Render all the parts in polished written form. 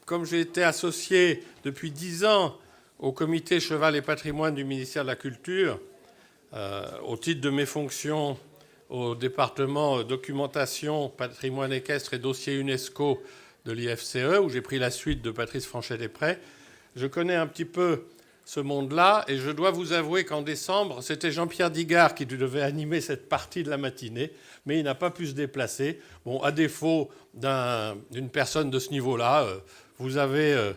comme j'ai été associé depuis 10 ans au comité Cheval et Patrimoine du ministère de la Culture, au titre de mes fonctions au département documentation, patrimoine équestre et dossier UNESCO de l'IFCE, où j'ai pris la suite de Patrice Franchet-Desprez, je connais un petit peu ce monde-là, et je dois vous avouer qu'en décembre, c'était Jean-Pierre Digard qui devait animer cette partie de la matinée, mais il n'a pas pu se déplacer. Bon, à défaut d'une personne de ce niveau-là, vous avez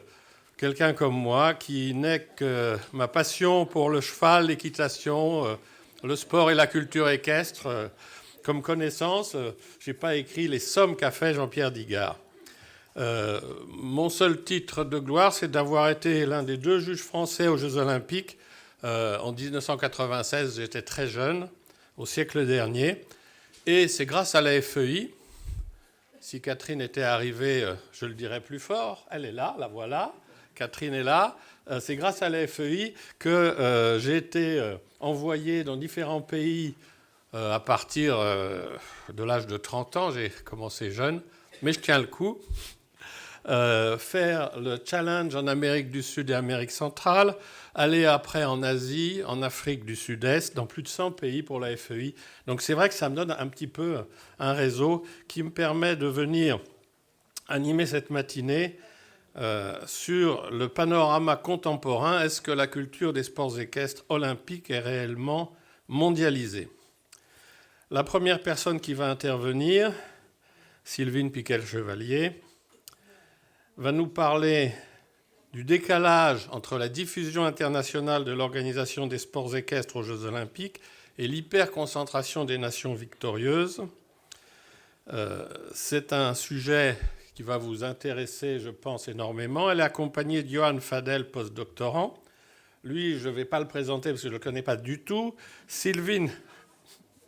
quelqu'un comme moi qui n'est que ma passion pour le cheval, l'équitation, le sport et la culture équestre. Comme connaissance, je n'ai pas écrit les sommes qu'a fait Jean-Pierre Digard. Mon seul titre de gloire, c'est d'avoir été l'un des 2 juges français aux Jeux Olympiques en 1996. J'étais très jeune, au siècle dernier. Et c'est grâce à la FEI, si Catherine était arrivée, je le dirais plus fort, elle est là, la voilà, Catherine est là. C'est grâce à la FEI que j'ai été envoyé dans différents pays à partir de l'âge de 30 ans. J'ai commencé jeune, mais je tiens le coup. Faire le challenge en Amérique du Sud et Amérique centrale, aller après en Asie, en Afrique du Sud-Est, dans plus de 100 pays pour la FEI. Donc c'est vrai que ça me donne un petit peu un réseau qui me permet de venir animer cette matinée sur le panorama contemporain. Est-ce que la culture des sports équestres olympiques est réellement mondialisée ? La première personne qui va intervenir, Sylvine Piquel-Chevalier, va nous parler du décalage entre la diffusion internationale de l'Organisation des sports équestres aux Jeux olympiques et l'hyperconcentration des nations victorieuses. C'est un sujet qui va vous intéresser, je pense, énormément. Elle est accompagnée de Johan Fadel, postdoctorant. Lui, je ne vais pas le présenter parce que je ne le connais pas du tout. Sylvine,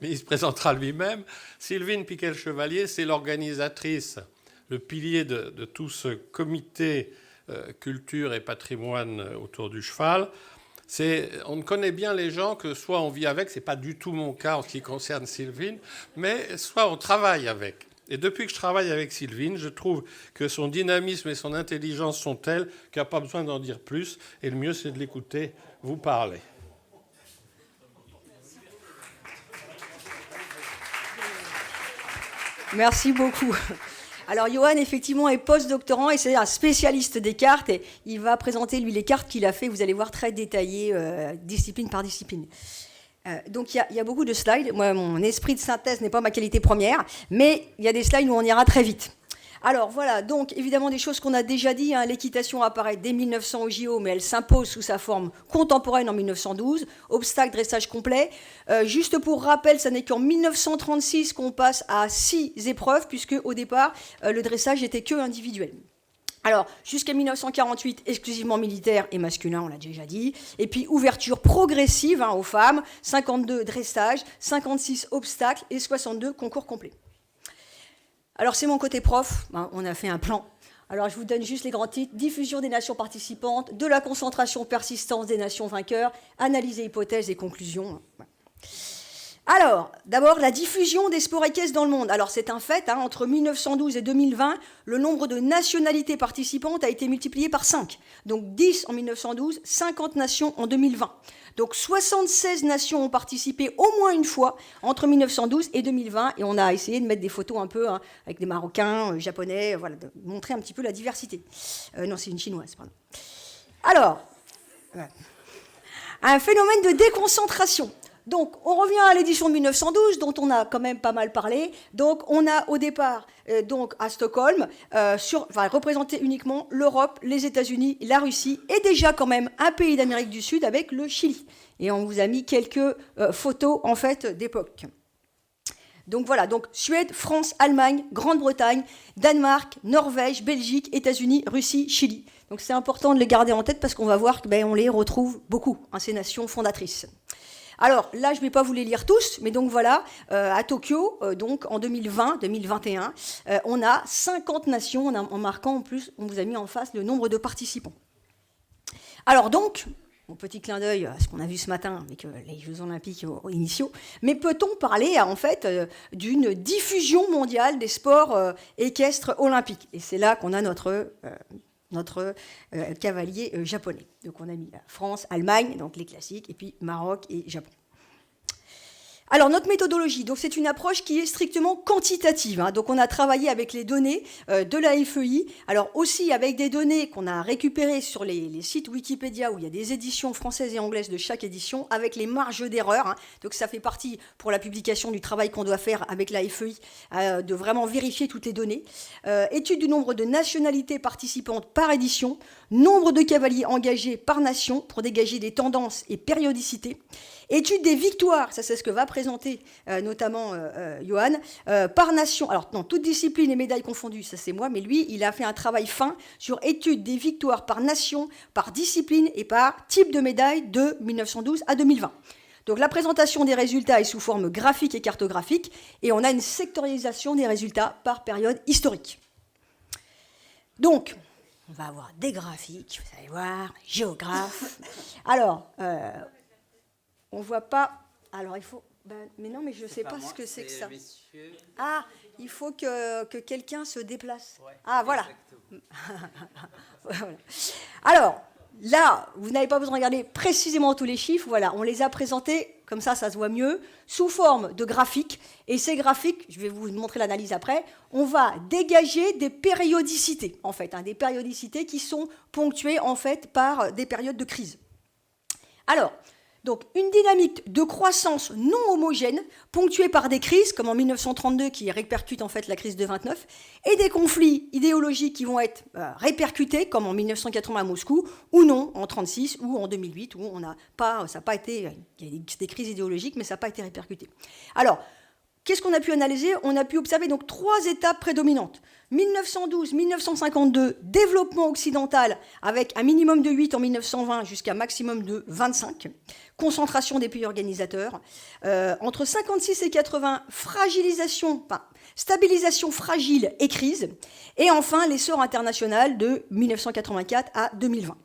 mais il se présentera lui-même. Sylvine Piquel-Chevalier, c'est l'organisatrice, le pilier de tout ce comité culture et patrimoine autour du cheval. On connaît bien les gens que soit on vit avec, ce n'est pas du tout mon cas en ce qui concerne Sylvine, mais soit on travaille avec. Et depuis que je travaille avec Sylvine, je trouve que son dynamisme et son intelligence sont tels qu'il n'y a pas besoin d'en dire plus. Et le mieux, c'est de l'écouter vous parler. Merci beaucoup. Alors, Johan, effectivement, est post-doctorant et c'est un spécialiste des cartes. Et il va présenter, lui, les cartes qu'il a fait. Vous allez voir, très détaillées, discipline par discipline. Donc, il y a beaucoup de slides. Moi, mon esprit de synthèse n'est pas ma qualité première. Mais il y a des slides où on ira très vite. Alors, voilà. Donc, évidemment, des choses qu'on a déjà dit. L'équitation apparaît dès 1900 au JO, mais elle s'impose sous sa forme contemporaine en 1912. Obstacle, dressage complet. Juste pour rappel, ça n'est qu'en 1936 qu'on passe à 6 épreuves, puisque au départ, le dressage n'était que individuel. Alors, jusqu'à 1948, exclusivement militaire et masculin, on l'a déjà dit. Et puis, ouverture progressive aux femmes, 52 dressage, 56 obstacles et 62 concours complets. Alors, c'est mon côté prof. On a fait un plan. Alors, je vous donne juste les grands titres. Diffusion des nations participantes, de la concentration persistance des nations vainqueurs, analyse et hypothèses et conclusions. Alors, d'abord, la diffusion des sports équestres dans le monde. Alors, c'est un fait, entre 1912 et 2020, le nombre de nationalités participantes a été multiplié par 5. Donc, 10 en 1912, 50 nations en 2020. Donc, 76 nations ont participé au moins une fois entre 1912 et 2020. Et on a essayé de mettre des photos un peu avec des Marocains, Japonais, voilà, de montrer un petit peu la diversité. Non, c'est une Chinoise, pardon. Alors, un phénomène de déconcentration. Donc, on revient à l'édition de 1912, dont on a quand même pas mal parlé. Donc, on a au départ, donc à Stockholm, représenté uniquement l'Europe, les États-Unis, la Russie, et déjà quand même un pays d'Amérique du Sud avec le Chili. Et on vous a mis quelques photos, en fait, d'époque. Donc voilà, donc Suède, France, Allemagne, Grande-Bretagne, Danemark, Norvège, Belgique, États-Unis, Russie, Chili. Donc c'est important de les garder en tête parce qu'on va voir qu'on les retrouve beaucoup, ces nations fondatrices. Alors là, je ne vais pas vous les lire tous, mais donc voilà, à Tokyo, donc en 2020-2021, on a 50 nations, en marquant en plus, on vous a mis en face le nombre de participants. Alors donc, mon petit clin d'œil à ce qu'on a vu ce matin avec les Jeux Olympiques initiaux, mais peut-on parler en fait d'une diffusion mondiale des sports équestres olympiques ? Et c'est là qu'on a notre notre cavalier japonais. Donc on a mis France, Allemagne, donc les classiques, et puis Maroc et Japon. Alors, notre méthodologie, donc c'est une approche qui est strictement quantitative. Hein. Donc, on a travaillé avec les données de la FEI, alors aussi avec des données qu'on a récupérées sur les sites Wikipédia où il y a des éditions françaises et anglaises de chaque édition, avec les marges d'erreur. Hein. Donc, ça fait partie, pour la publication, du travail qu'on doit faire avec la FEI, de vraiment vérifier toutes les données. Étude du nombre de nationalités participantes par édition, nombre de cavaliers engagés par nation pour dégager des tendances et périodicité. Étude des victoires, ça c'est ce que va présenter notamment Johan, par nation. Alors, dans toute discipline et médailles confondues, ça c'est moi, mais lui, il a fait un travail fin sur étude des victoires par nation, par discipline et par type de médaille de 1912 à 2020. Donc, la présentation des résultats est sous forme graphique et cartographique, et on a une sectorisation des résultats par période historique. Donc, on va avoir des graphiques, vous allez voir, géographe. Alors, on ne voit pas. Alors, il faut. Mais non, mais je ne sais pas ce que c'est que ça. Messieurs. Ah, il faut que quelqu'un se déplace. Ouais, ah, voilà. Voilà. Alors, là, vous n'avez pas besoin de regarder précisément tous les chiffres. Voilà, on les a présentés, comme ça se voit mieux, sous forme de graphiques. Et ces graphiques, je vais vous montrer l'analyse après, on va dégager des périodicités, en fait, hein, des périodicités qui sont ponctuées, en fait, par des périodes de crise. Alors, donc, une dynamique de croissance non homogène, ponctuée par des crises, comme en 1932, qui répercute en fait la crise de 29, et des conflits idéologiques qui vont être répercutés, comme en 1980 à Moscou, ou non, en 1936 ou en 2008, où ça n'a pas été, il y a des crises idéologiques, mais ça n'a pas été répercuté. Alors, qu'est-ce qu'on a pu analyser ? On a pu observer donc 3 étapes prédominantes. 1912-1952, développement occidental avec un minimum de 8 en 1920 jusqu'à un maximum de 25. Concentration des pays organisateurs. Entre 56 et 80, stabilisation fragile et crise. Et enfin, l'essor international de 1984 à 2020.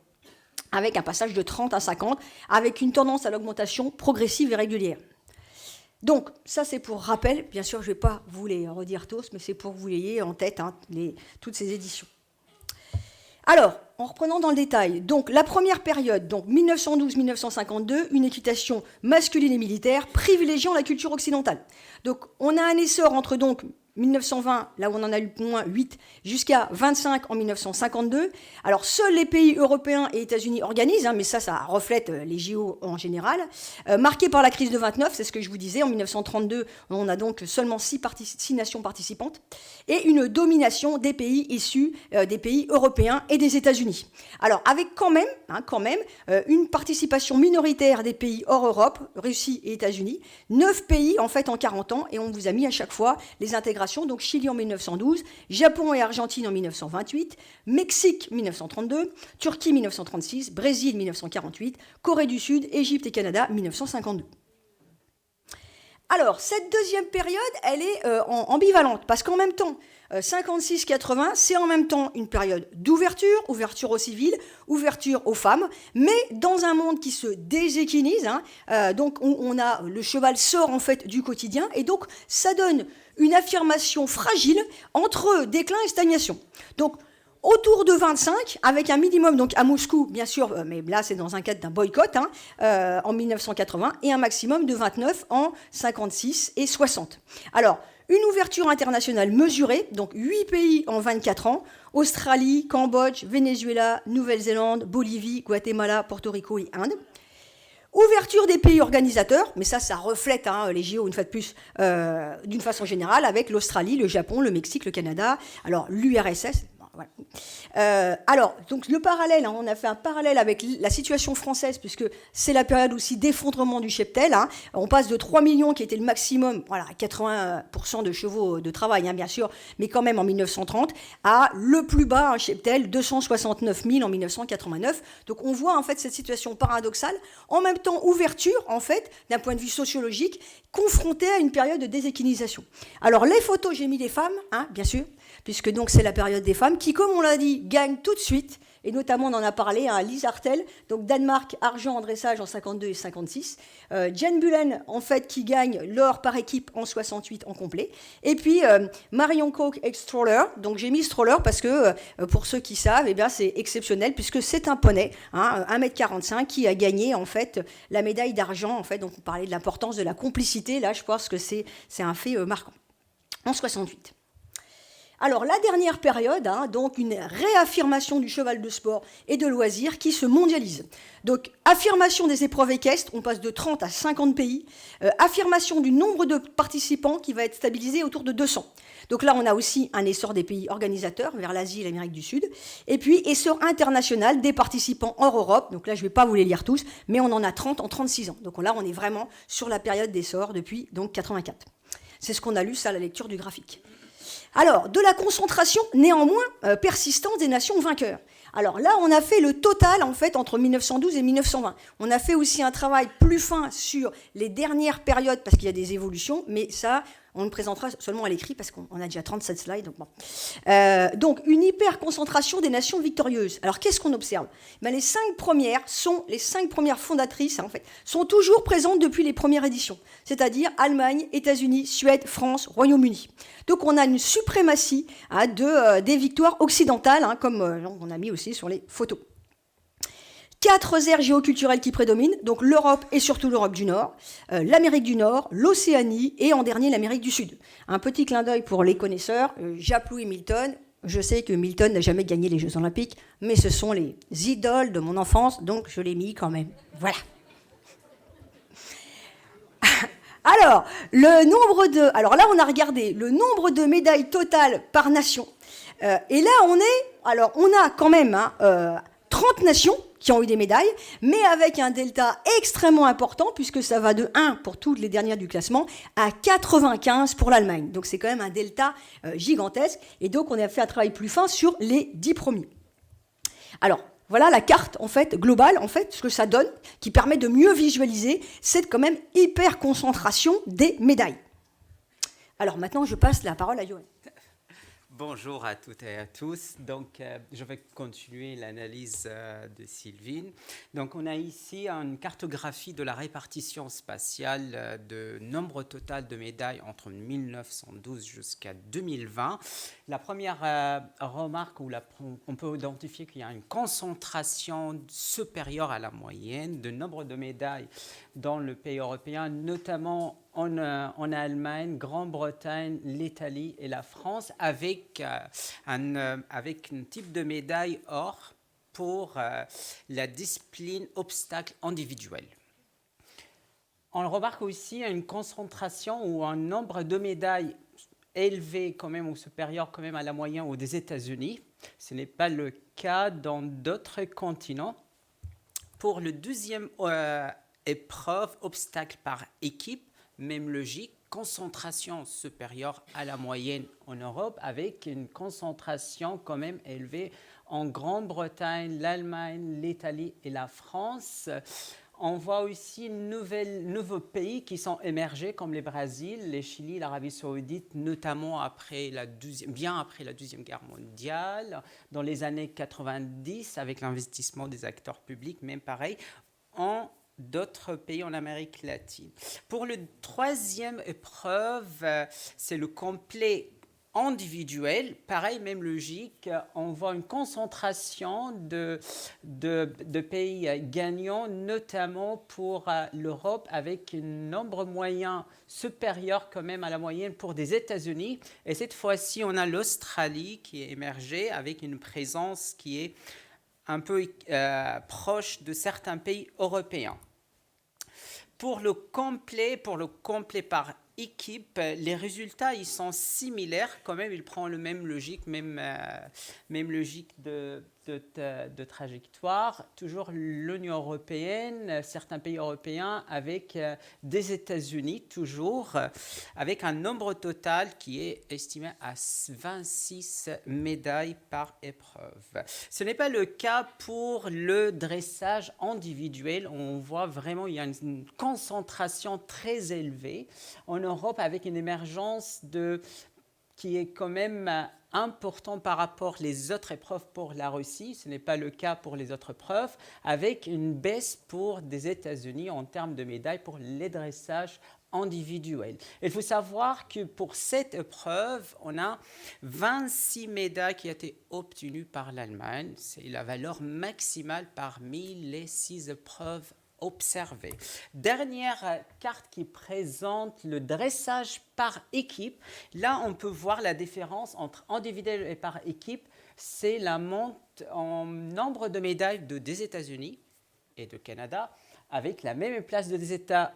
Avec un passage de 30 à 50, avec une tendance à l'augmentation progressive et régulière. Donc, ça c'est pour rappel, bien sûr je ne vais pas vous les redire tous, mais c'est pour que vous ayez en tête toutes ces éditions. Alors, en reprenant dans le détail, donc la première période, donc 1912-1952, une équitation masculine et militaire privilégiant la culture occidentale. Donc, on a un essor entre donc 1920, là où on en a eu moins 8, jusqu'à 25 en 1952. Alors, seuls les pays européens et États-Unis organisent, mais ça reflète les JO en général. Marqué par la crise de 29, c'est ce que je vous disais, en 1932, on a donc seulement 6 nations participantes, et une domination des pays issus des pays européens et des États-Unis. Alors, avec quand même une participation minoritaire des pays hors Europe, Russie et États-Unis, 9 pays en fait en 40 ans, et on vous a mis à chaque fois les intégrations. Donc Chili en 1912, Japon et Argentine en 1928, Mexique 1932, Turquie 1936, Brésil 1948, Corée du Sud, Égypte et Canada 1952. Alors, cette deuxième période, elle est ambivalente, parce qu'en même temps, 56-80, c'est en même temps une période d'ouverture, ouverture aux civils, ouverture aux femmes, mais dans un monde qui se déséquilibre, donc on a le cheval sort en fait du quotidien, et donc ça donne une affirmation fragile entre déclin et stagnation. Donc, autour de 25, avec un minimum, donc à Moscou, bien sûr, mais là c'est dans un cadre d'un boycott, en 1980, et un maximum de 29 en 56 et 60. Alors, une ouverture internationale mesurée, donc 8 pays en 24 ans, Australie, Cambodge, Venezuela, Nouvelle-Zélande, Bolivie, Guatemala, Porto Rico et Inde. Ouverture des pays organisateurs, mais ça reflète les JO une fois de plus d'une façon générale, avec l'Australie, le Japon, le Mexique, le Canada, alors l'URSS. Voilà. Alors, donc le parallèle, on a fait un parallèle avec la situation française, puisque c'est la période aussi d'effondrement du cheptel. On passe de 3 millions, qui était le maximum, voilà, 80% de chevaux de travail, bien sûr, mais quand même en 1930, à le plus bas, un cheptel, 269 000 en 1989. Donc on voit en fait cette situation paradoxale, en même temps ouverture, en fait, d'un point de vue sociologique, confrontée à une période de déséquilisation. Alors les photos, j'ai mis des femmes, bien sûr, puisque donc c'est la période des femmes qui, comme on l'a dit, gagnent tout de suite, et notamment on en a parlé, Lise Hartel, donc Danemark, argent en dressage en 52 et 56, Jane Bullen en fait qui gagne l'or par équipe en 68 en complet, et puis Marion Koch ex Stroller, donc j'ai mis Stroller parce que pour ceux qui savent, eh bien, c'est exceptionnel puisque c'est un poney, 1m45 qui a gagné en fait la médaille d'argent, en fait, donc on parlait de l'importance de la complicité, là je pense que c'est un fait marquant, en 68. Alors, la dernière période, donc une réaffirmation du cheval de sport et de loisirs qui se mondialise. Donc, affirmation des épreuves équestres, on passe de 30 à 50 pays. Affirmation du nombre de participants qui va être stabilisé autour de 200. Donc là, on a aussi un essor des pays organisateurs vers l'Asie et l'Amérique du Sud. Et puis, essor international des participants hors Europe. Donc là, je ne vais pas vous les lire tous, mais on en a 30 en 36 ans. Donc là, on est vraiment sur la période d'essor depuis donc 84. C'est ce qu'on a lu, ça, à la lecture du graphique. Alors, de la concentration néanmoins persistante des nations vainqueurs. Alors là, on a fait le total, en fait, entre 1912 et 1920. On a fait aussi un travail plus fin sur les dernières périodes, parce qu'il y a des évolutions, mais ça, on le présentera seulement à l'écrit, parce qu'on a déjà 37 slides. Donc, bon. Donc, une hyper-concentration des nations victorieuses. Alors, qu'est-ce qu'on observe ? Les 5 premières fondatrices, en fait, sont toujours présentes depuis les premières éditions, c'est-à-dire Allemagne, États-Unis, Suède, France, Royaume-Uni. Donc, on a une suprématie des victoires occidentales, comme on a mis aussi sur les photos. 4 aires géoculturelles qui prédominent, donc l'Europe et surtout l'Europe du Nord, l'Amérique du Nord, l'Océanie et en dernier l'Amérique du Sud. Un petit clin d'œil pour les connaisseurs, j'applaudis Milton. Je sais que Milton n'a jamais gagné les Jeux Olympiques, mais ce sont les idoles de mon enfance, donc je l'ai mis quand même. Voilà. Alors là, on a regardé le nombre de médailles totales par nation. Et là, on a quand même 30 nations qui ont eu des médailles, mais avec un delta extrêmement important, puisque ça va de 1 pour toutes les dernières du classement à 95 pour l'Allemagne. Donc c'est quand même un delta gigantesque. Et donc on a fait un travail plus fin sur les 10 premiers. Alors, voilà la carte en fait globale, en fait, ce que ça donne, qui permet de mieux visualiser cette quand même hyper concentration des médailles. Alors maintenant, je passe la parole à Johan. Bonjour à toutes et à tous. Donc, je vais continuer l'analyse de Sylvine. Donc, on a ici une cartographie de la répartition spatiale de nombre total de médailles entre 1912 jusqu'à 2020. La première remarque où on peut identifier qu'il y a une concentration supérieure à la moyenne de nombre de médailles dans le pays européen, notamment en Allemagne, Grande-Bretagne, l'Italie et la France, avec un type de médaille or pour la discipline obstacle individuel. On remarque aussi une concentration ou un nombre de médailles élevé quand même ou supérieur quand même à la moyenne aux des États-Unis. Ce n'est pas le cas dans d'autres continents. Pour le deuxième épreuve, obstacle par équipe, même logique, concentration supérieure à la moyenne en Europe, avec une concentration quand même élevée en Grande-Bretagne, l'Allemagne, l'Italie et la France. On voit aussi nouveaux pays qui sont émergés, comme le Brésil, le Chili, l'Arabie Saoudite, notamment bien après la Deuxième Guerre mondiale, dans les années 90, avec l'investissement des acteurs publics, même pareil, en d'autres pays en Amérique latine. Pour le troisième épreuve, c'est le complet individuel. Pareil, même logique, on voit une concentration de pays gagnants, notamment pour l'Europe, avec un nombre moyen supérieur quand même à la moyenne pour des États-Unis. Et cette fois-ci, on a l'Australie qui est émergée avec une présence qui est un peu proche de certains pays européens. Pour le complet par équipe, les résultats ils sont similaires quand même. Il prend le même logique, même logique de trajectoire. Toujours l'Union européenne, certains pays européens avec des États-Unis toujours, avec un nombre total qui est estimé à 26 médailles par épreuve. Ce n'est pas le cas pour le dressage individuel. On voit vraiment il y a une concentration très élevée en Europe avec une émergence qui est quand même important par rapport aux autres épreuves pour la Russie. Ce n'est pas le cas pour les autres épreuves, avec une baisse pour des États-Unis en termes de médailles pour les dressages individuels. Il faut savoir que pour cette épreuve, on a 26 médailles qui ont été obtenues par l'Allemagne. C'est la valeur maximale parmi les 6 épreuves observées. Dernière carte qui présente le dressage par équipe. Là, on peut voir la différence entre individuel et par équipe. C'est la monte en nombre de médailles des États-Unis et du Canada, avec la même place des États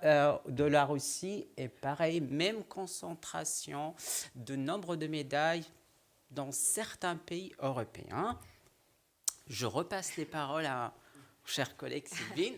de la Russie et pareil, même concentration de nombre de médailles dans certains pays européens. Je repasse les paroles à mon cher collègue Sylvine.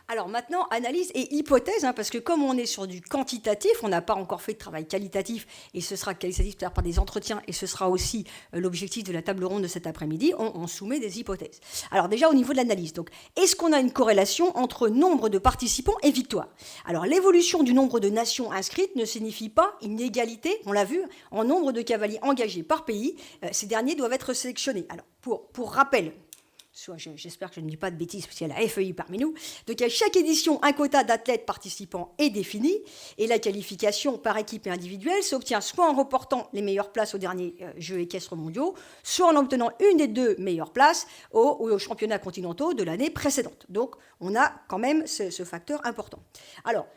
Alors maintenant, analyse et hypothèse, parce que comme on est sur du quantitatif, on n'a pas encore fait de travail qualitatif, et ce sera qualitatif par des entretiens, et ce sera aussi l'objectif de la table ronde de cet après-midi, on soumet des hypothèses. Alors déjà au niveau de l'analyse, donc, est-ce qu'on a une corrélation entre nombre de participants et victoire? Alors l'évolution du nombre de nations inscrites ne signifie pas une égalité, on l'a vu, en nombre de cavaliers engagés par pays. Ces derniers doivent être sélectionnés. Alors pour rappel, j'espère que je ne dis pas de bêtises, parce qu'il y a la FEI parmi nous. Donc, à chaque édition, un quota d'athlètes participants est défini, et la qualification par équipe et individuelle s'obtient soit en reportant les meilleures places aux derniers Jeux équestres mondiaux, soit en obtenant une des 2 meilleures places aux championnats continentaux de l'année précédente. Donc, on a quand même ce facteur important. Alors,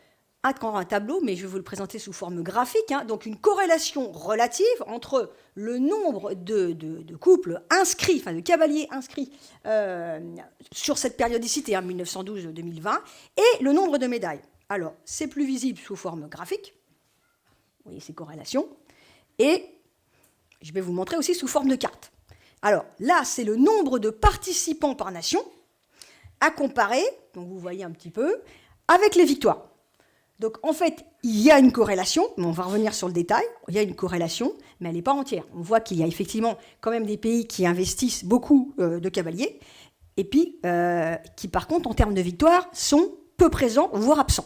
un tableau, mais je vais vous le présenter sous forme graphique. Donc une corrélation relative entre le nombre de couples inscrits, enfin de cavaliers inscrits sur cette périodicité, 1912-2020, et le nombre de médailles. Alors, c'est plus visible sous forme graphique. Vous voyez ces corrélations. Et je vais vous montrer aussi sous forme de carte. Alors, là, c'est le nombre de participants par nation à comparer, donc vous voyez un petit peu, avec les victoires. Donc, en fait, il y a une corrélation, mais on va revenir sur le détail. Il y a une corrélation, mais elle n'est pas entière. On voit qu'il y a effectivement quand même des pays qui investissent beaucoup de cavaliers, et puis qui, par contre, en termes de victoire, sont peu présents, voire absents.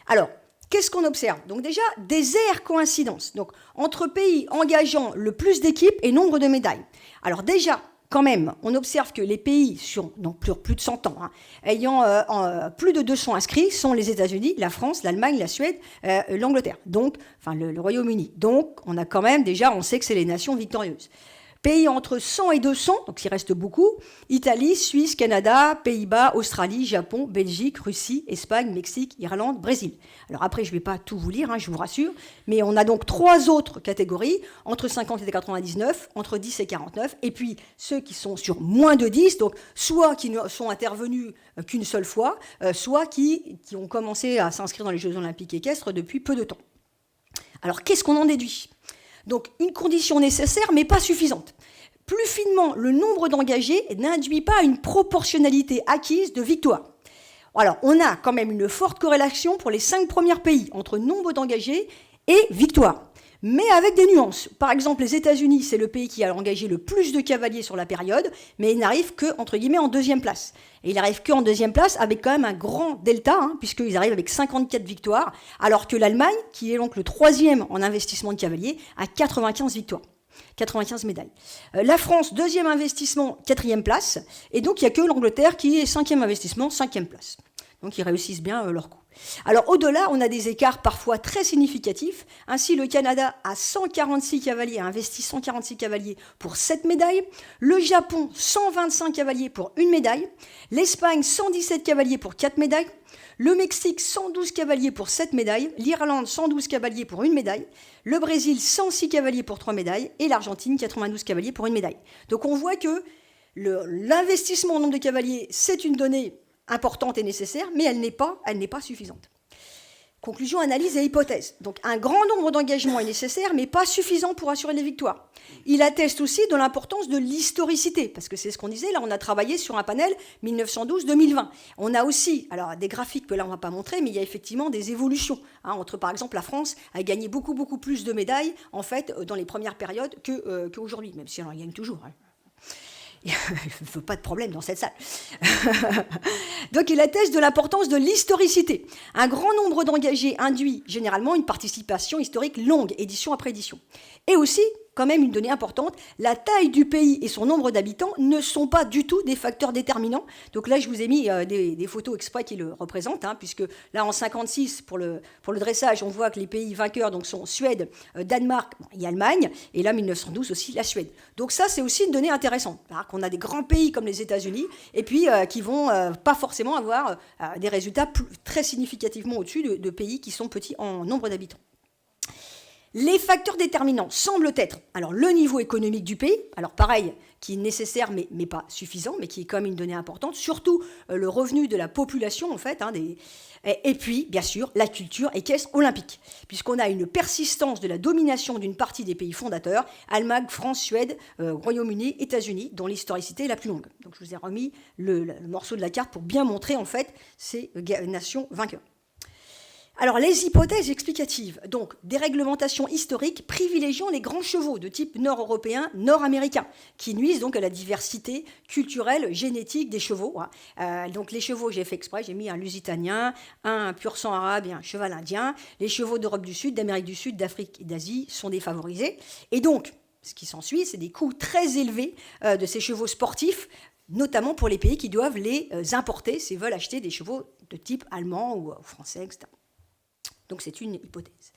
Alors, qu'est-ce qu'on observe? Donc déjà, des aires coïncidences. Donc, entre pays engageant le plus d'équipes et nombre de médailles. Alors déjà, quand même, on observe que les pays sur donc plus de 100 ans, ayant plus de 200 inscrits, sont les États-Unis, la France, l'Allemagne, la Suède, l'Angleterre, donc, enfin le Royaume-Uni. Donc, on a quand même déjà, on sait que c'est les nations victorieuses. Pays entre 100 et 200, donc il reste beaucoup, Italie, Suisse, Canada, Pays-Bas, Australie, Japon, Belgique, Russie, Espagne, Mexique, Irlande, Brésil. Alors après, je ne vais pas tout vous lire, je vous rassure, mais on a donc 3 autres catégories, entre 50 et 99, entre 10 et 49, et puis ceux qui sont sur moins de 10, donc soit qui ne sont intervenus qu'une seule fois, soit qui ont commencé à s'inscrire dans les Jeux olympiques équestres depuis peu de temps. Alors qu'est-ce qu'on en déduit ? Donc, une condition nécessaire, mais pas suffisante. Plus finement, le nombre d'engagés n'induit pas une proportionnalité acquise de victoire. Alors, on a quand même une forte corrélation pour les 5 premiers pays entre nombre d'engagés et victoire. Mais avec des nuances. Par exemple, les États-Unis, c'est le pays qui a engagé le plus de cavaliers sur la période, mais il n'arrive que, entre guillemets, en 2e place. Et il n'arrive qu'en 2e place avec quand même un grand delta, puisqu'ils arrivent avec 54 victoires, alors que l'Allemagne, qui est donc le 3e en investissement de cavaliers, a 95 victoires. 95 médailles. La France, 2e investissement, 4e place. Et donc, il n'y a que l'Angleterre qui est 5e investissement, 5e place. Donc, ils réussissent bien leur coup. Alors, au-delà, on a des écarts parfois très significatifs. Ainsi, le Canada a 146 cavaliers, a investi 146 cavaliers pour 7 médailles. Le Japon, 125 cavaliers pour 1 médaille. L'Espagne, 117 cavaliers pour 4 médailles. Le Mexique, 112 cavaliers pour 7 médailles. L'Irlande, 112 cavaliers pour 1 médaille. Le Brésil, 106 cavaliers pour 3 médailles. Et l'Argentine, 92 cavaliers pour 1 médaille. Donc, on voit que l'investissement en nombre de cavaliers, c'est une donnée importante et nécessaire, mais elle n'est pas suffisante. Conclusion, analyse et hypothèse. Donc, un grand nombre d'engagements est nécessaire, mais pas suffisant pour assurer les victoires. Il atteste aussi de l'importance de l'historicité, parce que c'est ce qu'on disait, là, on a travaillé sur un panel 1912-2020. On a aussi, alors des graphiques que là, on ne va pas montrer, mais il y a effectivement des évolutions. Entre, par exemple, la France a gagné beaucoup plus de médailles, en fait, dans les premières périodes qu'aujourd'hui, même si on en gagne toujours. Il ne faut pas de problème dans cette salle. Donc, il atteste de l'importance de l'historicité. Un grand nombre d'engagés induit généralement une participation historique longue, édition après édition. Et aussi, quand même une donnée importante, la taille du pays et son nombre d'habitants ne sont pas du tout des facteurs déterminants. Donc là, je vous ai mis des photos exprès qui le représentent, puisque là, en 56, pour le dressage, on voit que les pays vainqueurs donc, sont Suède, Danemark et Allemagne, et là, 1912 aussi, la Suède. Donc ça, c'est aussi une donnée intéressante, qu'on a des grands pays comme les États-Unis, et puis qui vont pas forcément avoir des résultats très significativement au-dessus de pays qui sont petits en nombre d'habitants. Les facteurs déterminants semblent être alors le niveau économique du pays, alors pareil, qui est nécessaire mais pas suffisant, mais qui est quand même une donnée importante, surtout le revenu de la population en fait, et puis bien sûr la culture équestre olympique, puisqu'on a une persistance de la domination d'une partie des pays fondateurs, Allemagne, France, Suède, Royaume-Uni, États-Unis, dont l'historicité est la plus longue. Donc je vous ai remis le morceau de la carte pour bien montrer en fait ces nations vainqueurs. Alors, les hypothèses explicatives, donc des réglementations historiques privilégiant les grands chevaux de type nord-européen, nord-américain, qui nuisent donc à la diversité culturelle, génétique des chevaux. Donc, les chevaux, j'ai fait exprès, j'ai mis un lusitanien, un pur sang arabe et un cheval indien. Les chevaux d'Europe du Sud, d'Amérique du Sud, d'Afrique et d'Asie sont défavorisés. Et donc, ce qui s'ensuit, c'est des coûts très élevés de ces chevaux sportifs, notamment pour les pays qui doivent les importer s'ils veulent acheter des chevaux de type allemand ou français, etc. Donc c'est une hypothèse.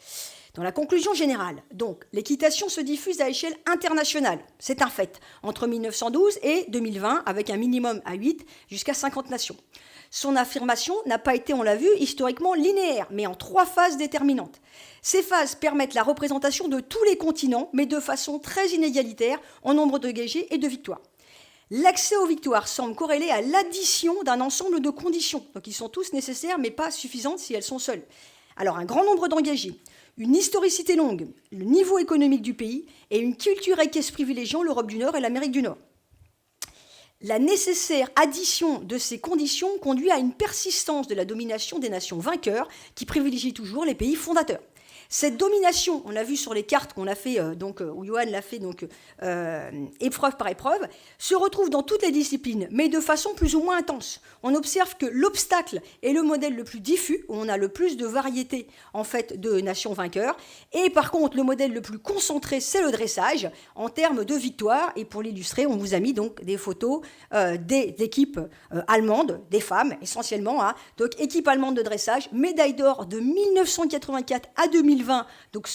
Dans la conclusion générale, donc, l'équitation se diffuse à échelle internationale, c'est un fait, entre 1912 et 2020, avec un minimum à 8 jusqu'à 50 nations. Son affirmation n'a pas été, on l'a vu, historiquement linéaire, mais en 3 phases déterminantes. Ces phases permettent la représentation de tous les continents, mais de façon très inégalitaire en nombre de gagés et de victoires. L'accès aux victoires semble corrélé à l'addition d'un ensemble de conditions. Donc ils sont tous nécessaires, mais pas suffisantes si elles sont seules. Alors, un grand nombre d'engagés, une historicité longue, le niveau économique du pays et une culture équestre privilégiant l'Europe du Nord et l'Amérique du Nord. La nécessaire addition de ces conditions conduit à une persistance de la domination des nations vainqueurs qui privilégient toujours les pays fondateurs. Cette domination, on l'a vu sur les cartes qu'on a fait, où Johan l'a fait épreuve par épreuve, se retrouve dans toutes les disciplines, mais de façon plus ou moins intense. On observe que l'obstacle est le modèle le plus diffus, où on a le plus de variété en fait de nations vainqueurs, et par contre le modèle le plus concentré, c'est le dressage en termes de victoire. Et pour l'illustrer, on vous a mis donc des photos des équipes allemandes, des femmes essentiellement, donc équipe allemande de dressage, médaille d'or de 1984 à 2020. Donc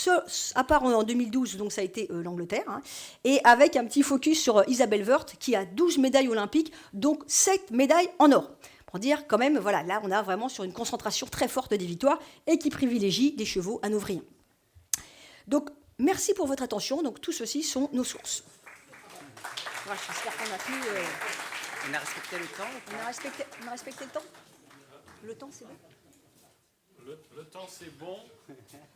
à part en 2012, donc ça a été l'Angleterre, et avec un petit focus sur Isabelle Wörth qui a 12 médailles olympiques, donc 7 médailles en or. Pour dire quand même, voilà, là on a vraiment sur une concentration très forte des victoires et qui privilégie des chevaux hanovriens. Donc merci pour votre attention, donc tout ceci sont nos sources. Voilà, j'espère qu'on a pu... On a respecté le temps ou pas ? On a respecté le temps ? Le temps c'est bon ? Le temps, c'est bon.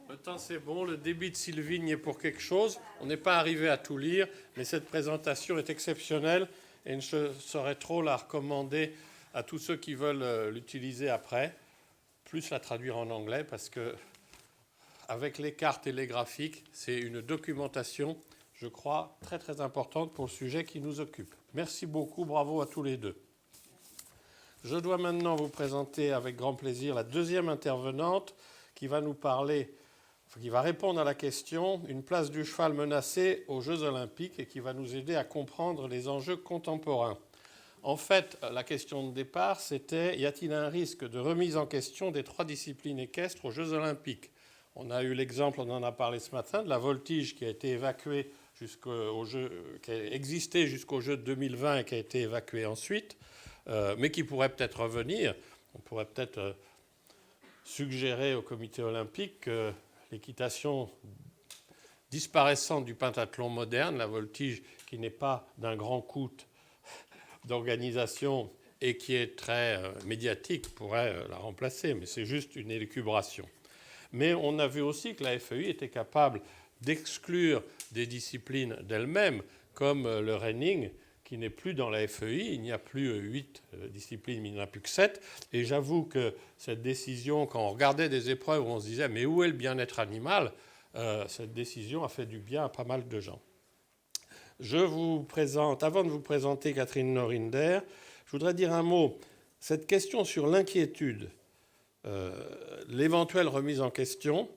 Le temps, c'est bon. Le débit de Sylvine est pour quelque chose. On n'est pas arrivé à tout lire, mais cette présentation est exceptionnelle et je ne saurais trop la recommander à tous ceux qui veulent l'utiliser après, plus la traduire en anglais, parce que avec les cartes et les graphiques, c'est une documentation, je crois, très très importante pour le sujet qui nous occupe. Merci beaucoup, bravo à tous les deux. Je dois maintenant vous présenter avec grand plaisir la deuxième intervenante qui va nous parler, qui va répondre à la question « Une place du cheval menacée aux Jeux Olympiques » et qui va nous aider à comprendre les enjeux contemporains. En fait, la question de départ, c'était « Y a-t-il un risque de remise en question des 3 disciplines équestres aux Jeux Olympiques ?» On a eu l'exemple, on en a parlé ce matin, de la voltige qui a été évacuée jusqu'aux Jeux, qui a existé jusqu'aux Jeux de 2020 et qui a été évacuée ensuite. Mais qui pourrait peut-être revenir. On pourrait peut-être suggérer au comité olympique que l'équitation disparaissant du pentathlon moderne, la voltige qui n'est pas d'un grand coût d'organisation et qui est très médiatique pourrait la remplacer, mais c'est juste une élucubration. Mais on a vu aussi que la FEI était capable d'exclure des disciplines d'elle-même, comme le reining, qui n'est plus dans la FEI. Il n'y a plus 8 disciplines, mais il n'y en a plus que 7. Et j'avoue que cette décision, quand on regardait des épreuves où on se disait « mais où est le bien-être animal ?», cette décision a fait du bien à pas mal de gens. Je vous présente, avant de vous présenter Catherine Norinder, je voudrais dire un mot. Cette question sur l'inquiétude, l'éventuelle remise en question,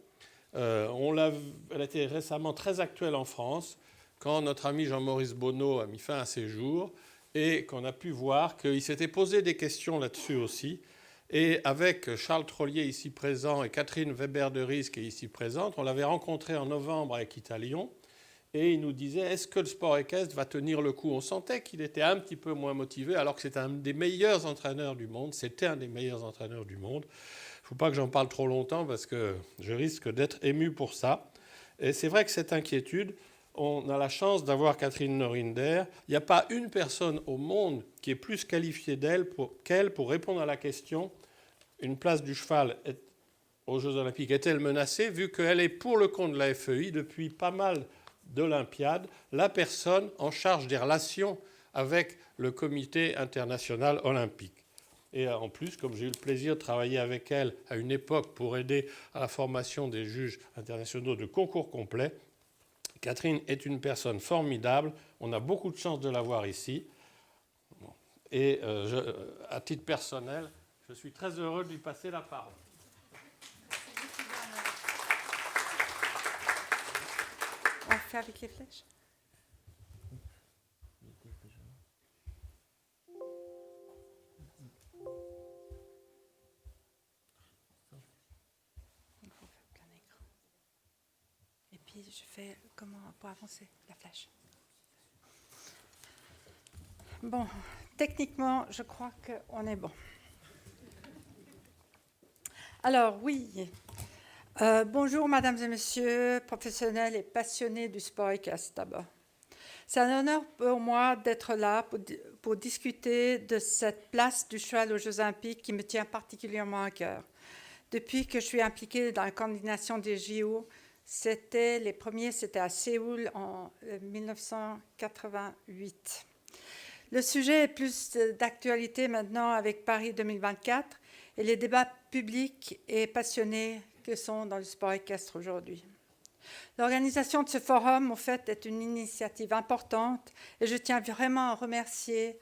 elle a été récemment très actuelle en France. quand notre ami Jean-Maurice Bonneau a mis fin à ses jours et qu'on a pu voir qu'il s'était posé des questions là-dessus aussi. Et avec Charles Trollier ici présent et Catherine Weber de Ries qui est ici présente, on l'avait rencontré en novembre avec Italion et il nous disait est-ce que le sport équestre va tenir le coup? On sentait qu'il était un petit peu moins motivé alors que c'est un des meilleurs entraîneurs du monde. C'était un des meilleurs entraîneurs du monde. Il ne faut pas que j'en parle trop longtemps parce que je risque d'être ému pour ça. Et c'est vrai que cette inquiétude, on a la chance d'avoir Catherine Norinder. Il n'y a pas une personne au monde qui est plus qualifiée qu'elle pour répondre à la question une place du cheval aux Jeux Olympiques est-elle menacée, vu qu'elle est pour le compte de la FEI depuis pas mal d'Olympiades, la personne en charge des relations avec le Comité international olympique. Et en plus, comme j'ai eu le plaisir de travailler avec elle à une époque pour aider à la formation des juges internationaux de concours complet, Catherine est une personne formidable. On a beaucoup de chance de l'avoir ici. Et à titre personnel, je suis très heureux de lui passer la parole. On fait avec les flèches. Et puis je fais comment pour avancer la flèche. Bon, techniquement, je crois qu'on est bon. Alors oui, bonjour mesdames et messieurs, professionnels et passionnés du sport équestre d'abord. C'est un honneur pour moi d'être là pour discuter de cette place du cheval aux Jeux Olympiques qui me tient particulièrement à cœur. Depuis que je suis impliquée dans la coordination des JO, les premiers, c'était à Séoul en 1988. Le sujet est plus d'actualité maintenant avec Paris 2024 et les débats publics et passionnés que sont dans le sport équestre aujourd'hui. L'organisation de ce forum, en fait, est une initiative importante et je tiens vraiment à remercier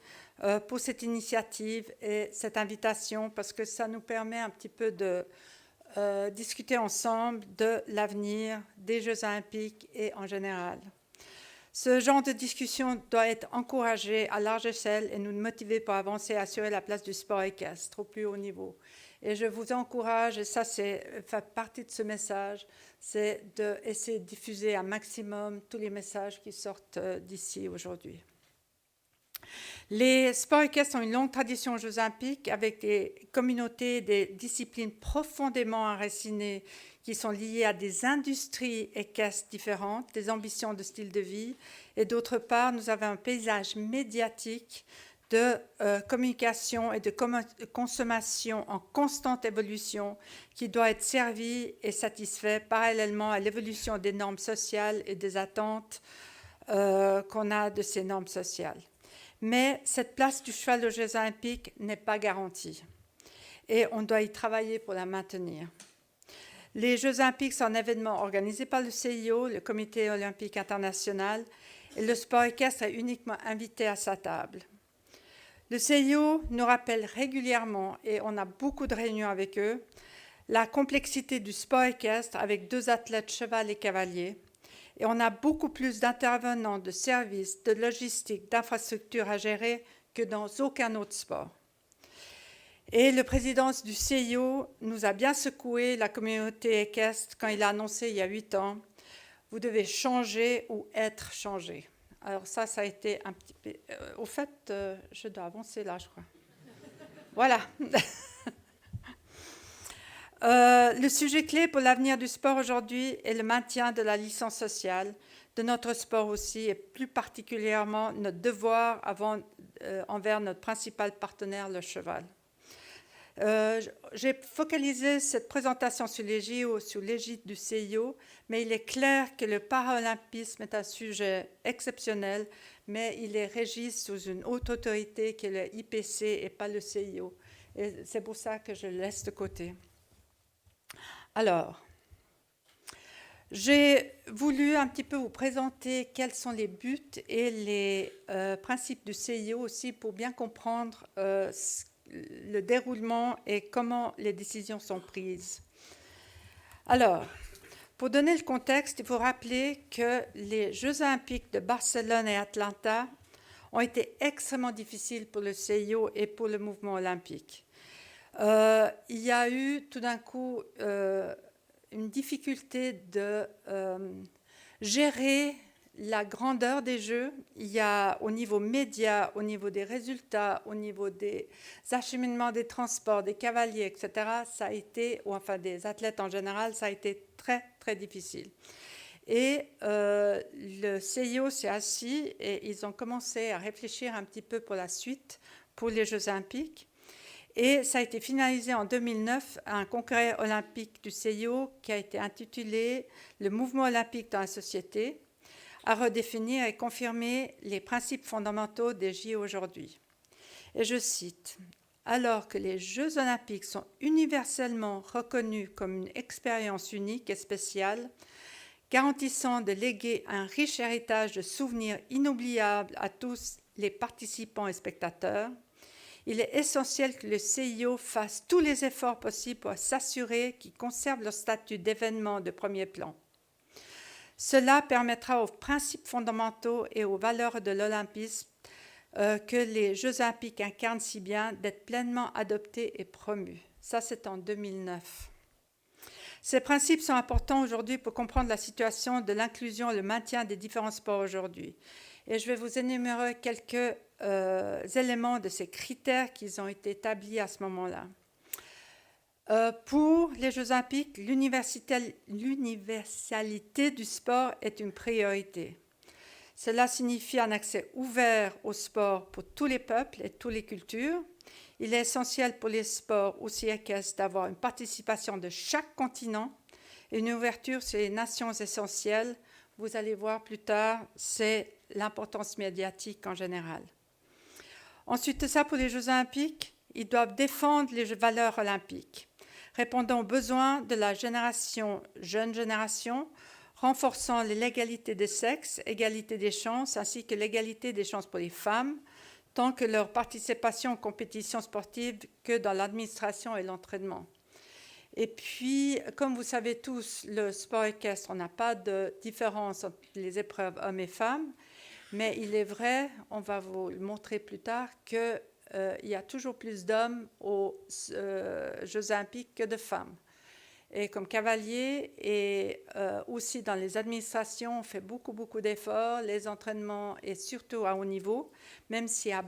pour cette initiative et cette invitation parce que ça nous permet un petit peu de discuter ensemble de l'avenir des Jeux olympiques et en général. Ce genre de discussion doit être encouragé à large échelle et nous motiver pour avancer et assurer la place du sport équestre au plus haut niveau. Et je vous encourage, et ça fait partie de ce message, c'est d'essayer de diffuser un maximum tous les messages qui sortent d'ici aujourd'hui. Les sports équestres ont une longue tradition aux Jeux olympiques avec des communautés, des disciplines profondément enracinées qui sont liées à des industries équestres différentes, des ambitions de style de vie. Et d'autre part, nous avons un paysage médiatique de communication et de consommation en constante évolution qui doit être servi et satisfait parallèlement à l'évolution des normes sociales et des attentes qu'on a de ces normes sociales. Mais cette place du cheval aux Jeux olympiques n'est pas garantie et on doit y travailler pour la maintenir. Les Jeux olympiques sont un événement organisé par le CIO, le Comité olympique international, et le sport équestre est uniquement invité à sa table. Le CIO nous rappelle régulièrement, et on a beaucoup de réunions avec eux, la complexité du sport équestre avec 2 athlètes cheval et cavalier. Et on a beaucoup plus d'intervenants, de services, de logistique, d'infrastructures à gérer que dans aucun autre sport. Et le président du CIO nous a bien secoué, la communauté équestre, quand il a annoncé il y a 8 ans, vous devez changer ou être changé. Alors ça a été un petit peu... au fait, je dois avancer là, je crois. Voilà. Le sujet clé pour l'avenir du sport aujourd'hui est le maintien de la licence sociale, de notre sport aussi, et plus particulièrement notre devoir envers notre principal partenaire, le cheval. J'ai focalisé cette présentation sur les JO, sous l'égide du CIO, mais il est clair que le paralympisme est un sujet exceptionnel, mais il est régi sous une haute autorité qui est le IPC et pas le CIO. Et c'est pour ça que je le laisse de côté. Alors, j'ai voulu un petit peu vous présenter quels sont les buts et les principes du CIO aussi pour bien comprendre le déroulement et comment les décisions sont prises. Alors, Pour donner le contexte, il faut rappeler que les Jeux olympiques de Barcelone et Atlanta ont été extrêmement difficiles pour le CIO et pour le mouvement olympique. Il y a eu tout d'un coup une difficulté de gérer la grandeur des Jeux. Il y a au niveau média, au niveau des résultats, au niveau des acheminements des transports, des cavaliers, etc., ça a été, ou enfin des athlètes en général, ça a été très, très difficile. Et le CIO s'est assis et ils ont commencé à réfléchir un petit peu pour la suite, pour les Jeux olympiques. Et ça a été finalisé en 2009 à un congrès olympique du CIO qui a été intitulé « Le mouvement olympique dans la société », à redéfinir et confirmer les principes fondamentaux des JO aujourd'hui. Et je cite, « Alors que les Jeux olympiques sont universellement reconnus comme une expérience unique et spéciale, garantissant de léguer un riche héritage de souvenirs inoubliables à tous les participants et spectateurs, il est essentiel que le CIO fasse tous les efforts possibles pour s'assurer qu'ils conservent leur statut d'événement de premier plan. Cela permettra aux principes fondamentaux et aux valeurs de l'olympisme que les Jeux olympiques incarnent si bien d'être pleinement adoptés et promus. » Ça, c'est en 2009. Ces principes sont importants aujourd'hui pour comprendre la situation de l'inclusion et le maintien des différents sports aujourd'hui. Et je vais vous énumérer quelques éléments de ces critères qui ont été établis à ce moment-là. Pour les Jeux olympiques, l'universalité du sport est une priorité. Cela signifie un accès ouvert au sport pour tous les peuples et toutes les cultures. Il est essentiel pour les sports aussi équestres d'avoir une participation de chaque continent et une ouverture sur les nations essentielles. Vous allez voir plus tard, c'est l'importance médiatique en général. Ensuite de ça, pour les Jeux olympiques, ils doivent défendre les valeurs olympiques, répondant aux besoins de la jeune génération, renforçant l'égalité des sexes, égalité des chances, ainsi que l'égalité des chances pour les femmes, tant que leur participation aux compétitions sportives que dans l'administration et l'entraînement. Et puis, comme vous savez tous, le sport équestre, on n'a pas de différence entre les épreuves hommes et femmes, mais il est vrai, on va vous le montrer plus tard, qu'il y a toujours plus d'hommes aux Jeux olympiques que de femmes. Et comme cavalier et aussi dans les administrations, on fait beaucoup d'efforts, les entraînements et surtout à haut niveau, même si à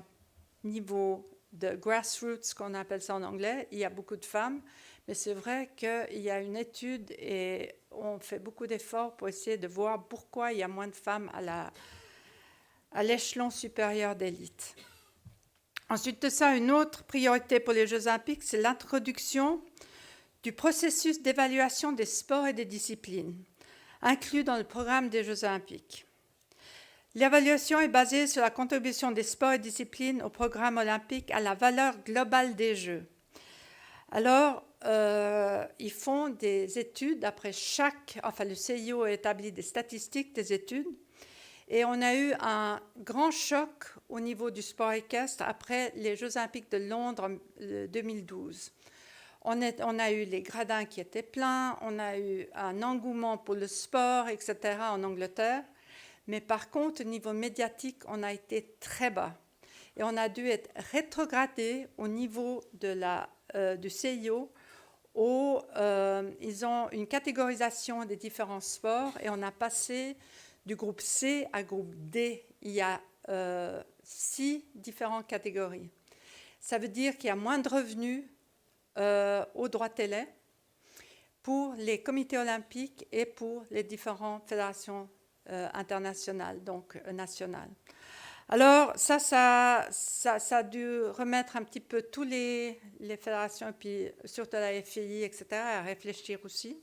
niveau de grassroots, qu'on appelle ça en anglais, il y a beaucoup de femmes, mais c'est vrai qu'il y a une étude et on fait beaucoup d'efforts pour essayer de voir pourquoi il y a moins de femmes à l'échelon supérieur d'élite. Ensuite de ça, une autre priorité pour les Jeux olympiques, c'est l'introduction du processus d'évaluation des sports et des disciplines, inclus dans le programme des Jeux olympiques. L'évaluation est basée sur la contribution des sports et disciplines au programme olympique à la valeur globale des Jeux. Alors, ils font des études après le CIO a établi des statistiques, des études, et on a eu un grand choc au niveau du sport équestre après les Jeux olympiques de Londres en 2012. On a eu les gradins qui étaient pleins, on a eu un engouement pour le sport, etc. en Angleterre. Mais par contre, au niveau médiatique, on a été très bas. Et on a dû être rétrogradé au niveau du CIO où ils ont une catégorisation des différents sports et on a passé du groupe C à groupe D. Il y a 6 différentes catégories. Ça veut dire qu'il y a moins de revenus aux droits télé pour les comités olympiques et pour les différentes fédérations internationales, donc nationales. Alors ça a dû remettre un petit peu tous les fédérations et puis surtout la FI, etc., à réfléchir aussi.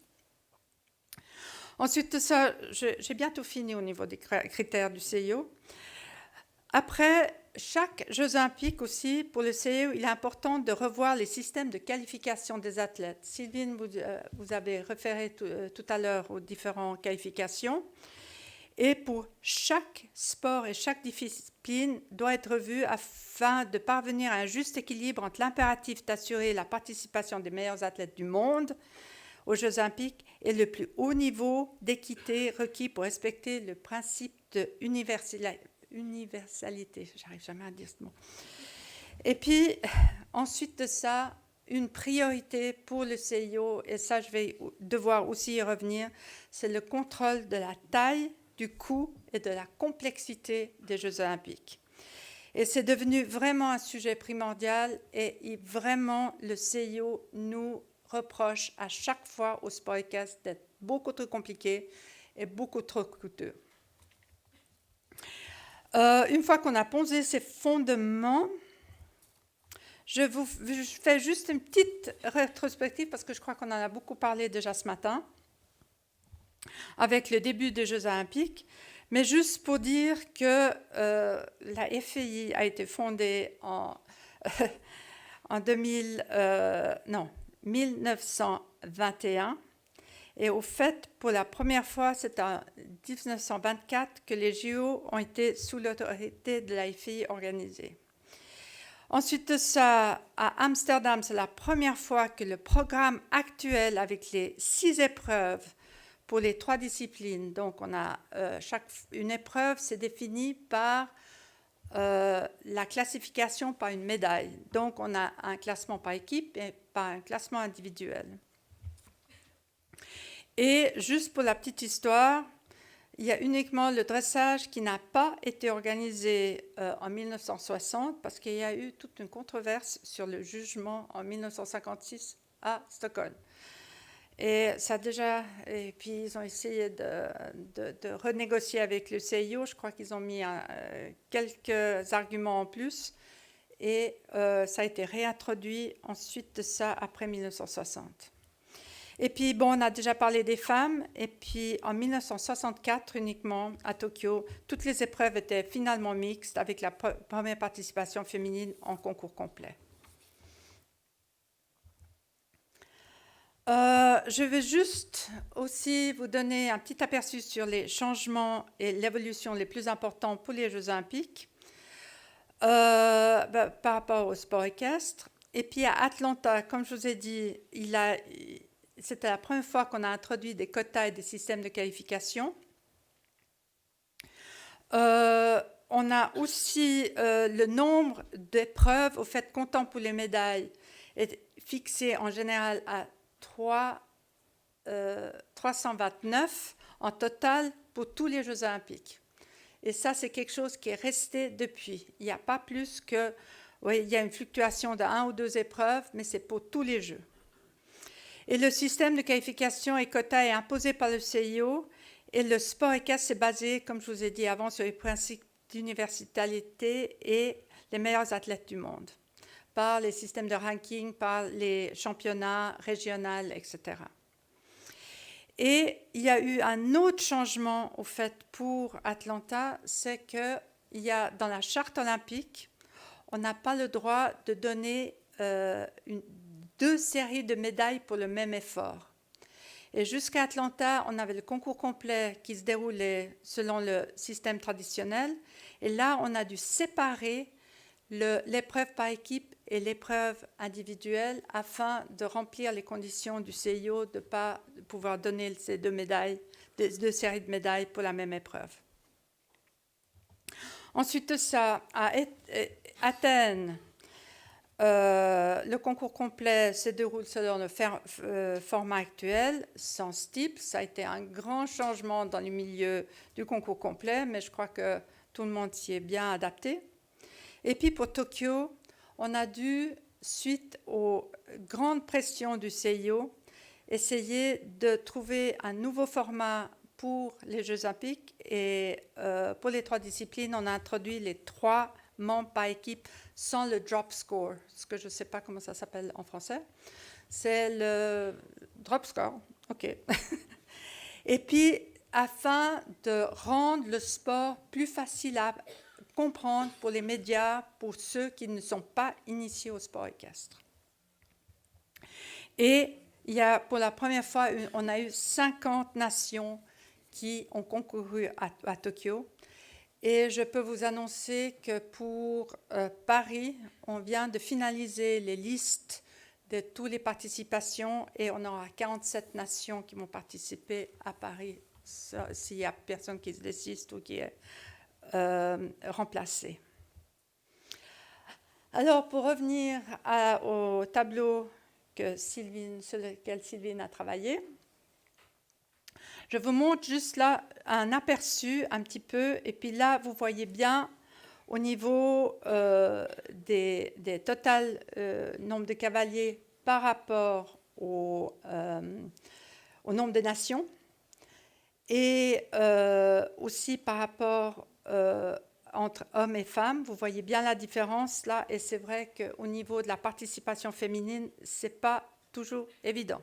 Ensuite de ça, j'ai bientôt fini au niveau des critères du CIO. Après chaque Jeux olympiques aussi, pour le CIO, il est important de revoir les systèmes de qualification des athlètes. Sylvine, vous avez référé tout à l'heure aux différentes qualifications. Et pour chaque sport et chaque discipline doit être revu afin de parvenir à un juste équilibre entre l'impératif d'assurer la participation des meilleurs athlètes du monde aux Jeux olympiques est le plus haut niveau d'équité requis pour respecter le principe de universalité. J'arrive jamais à dire ce mot. Et puis, ensuite de ça, une priorité pour le CIO, et ça je vais devoir aussi y revenir, c'est le contrôle de la taille, du coût et de la complexité des Jeux olympiques. Et c'est devenu vraiment un sujet primordial et vraiment le CIO nous reproche à chaque fois au Sportcast d'être beaucoup trop compliqué et beaucoup trop coûteux. Une fois qu'on a posé ces fondements, je fais juste une petite rétrospective parce que je crois qu'on en a beaucoup parlé déjà ce matin avec le début des Jeux olympiques, mais juste pour dire que la FEI a été fondée en 1921 et au fait, pour la première fois, c'est en 1924 que les JO ont été sous l'autorité de la FEI organisés. Ensuite de ça, à Amsterdam, c'est la première fois que le programme actuel avec les 6 épreuves pour les 3 disciplines, donc on a une épreuve, c'est défini par la classification par une médaille. Donc on a un classement par équipe et par un classement individuel. Et juste pour la petite histoire, il y a uniquement le dressage qui n'a pas été organisé en 1960 parce qu'il y a eu toute une controverse sur le jugement en 1956 à Stockholm. Et puis ils ont essayé de renégocier avec le CIO. Je crois qu'ils ont mis quelques arguments en plus et ça a été réintroduit ensuite de ça après 1960. Et puis, bon, on a déjà parlé des femmes. Et puis, en 1964 uniquement, à Tokyo, toutes les épreuves étaient finalement mixtes avec la première participation féminine en concours complet. Je vais juste aussi vous donner un petit aperçu sur les changements et l'évolution les plus importants pour les Jeux olympiques par rapport au sport équestre. Et puis, à Atlanta, comme je vous ai dit, c'était la première fois qu'on a introduit des quotas et des systèmes de qualification. On a aussi le nombre d'épreuves, au fait, comptant pour les médailles, est fixé en général à 329 en total pour tous les Jeux olympiques. Et ça, c'est quelque chose qui est resté depuis. Il n'y a pas plus que... Oui, il y a une fluctuation de 1 ou 2 épreuves, mais c'est pour tous les Jeux. Et le système de qualification et quotas est imposé par le CIO et le sport équestre est basé, comme je vous ai dit avant, sur les principes d'universalité et les meilleurs athlètes du monde, par les systèmes de ranking, par les championnats régionaux, etc. Et il y a eu un autre changement, au fait, pour Atlanta, c'est qu'il y a dans la charte olympique, on n'a pas le droit de donner 2 séries de médailles pour le même effort. Et jusqu'à Atlanta, on avait le concours complet qui se déroulait selon le système traditionnel. Et là, on a dû séparer l'épreuve par équipe et l'épreuve individuelle afin de remplir les conditions du CIO de ne pas pouvoir donner ces 2 séries de médailles pour la même épreuve. Ensuite de ça, à Athènes, le concours complet se déroule selon le format actuel, sans steeple. Ça a été un grand changement dans le milieu du concours complet, mais je crois que tout le monde s'y est bien adapté. Et puis pour Tokyo, on a dû, suite aux grandes pressions du CIO, essayer de trouver un nouveau format pour les Jeux olympiques. Et pour les 3 disciplines, on a introduit les 3 membres par équipe sans le drop score, ce que je ne sais pas comment ça s'appelle en français. C'est le drop score, ok. Et puis, afin de rendre le sport plus facile à comprendre pour les médias, pour ceux qui ne sont pas initiés au sport équestre. Et pour la première fois, on a eu 50 nations qui ont concouru à Tokyo. Et je peux vous annoncer que pour Paris, on vient de finaliser les listes de toutes les participations et on aura 47 nations qui vont participer à Paris s'il n'y a personne qui se désiste ou qui est remplacé. Alors, pour revenir au tableau sur lequel Sylvine a travaillé, je vous montre juste là un aperçu un petit peu, et puis là, vous voyez bien au niveau des total nombre de cavaliers par rapport au nombre de nations, et aussi par rapport entre hommes et femmes. Vous voyez bien la différence là, et c'est vrai qu'au niveau de la participation féminine, ce n'est pas toujours évident.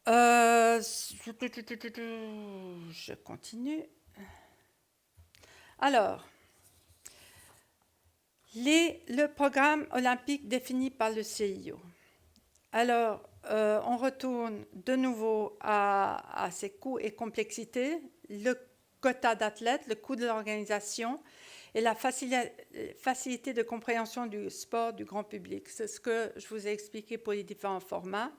Je continue. Alors, le programme olympique défini par le CIO. Alors, on retourne de nouveau à ses coûts et complexités, le quota d'athlètes, le coût de l'organisation et la facilité de compréhension du sport du grand public. C'est ce que je vous ai expliqué pour les différents formats.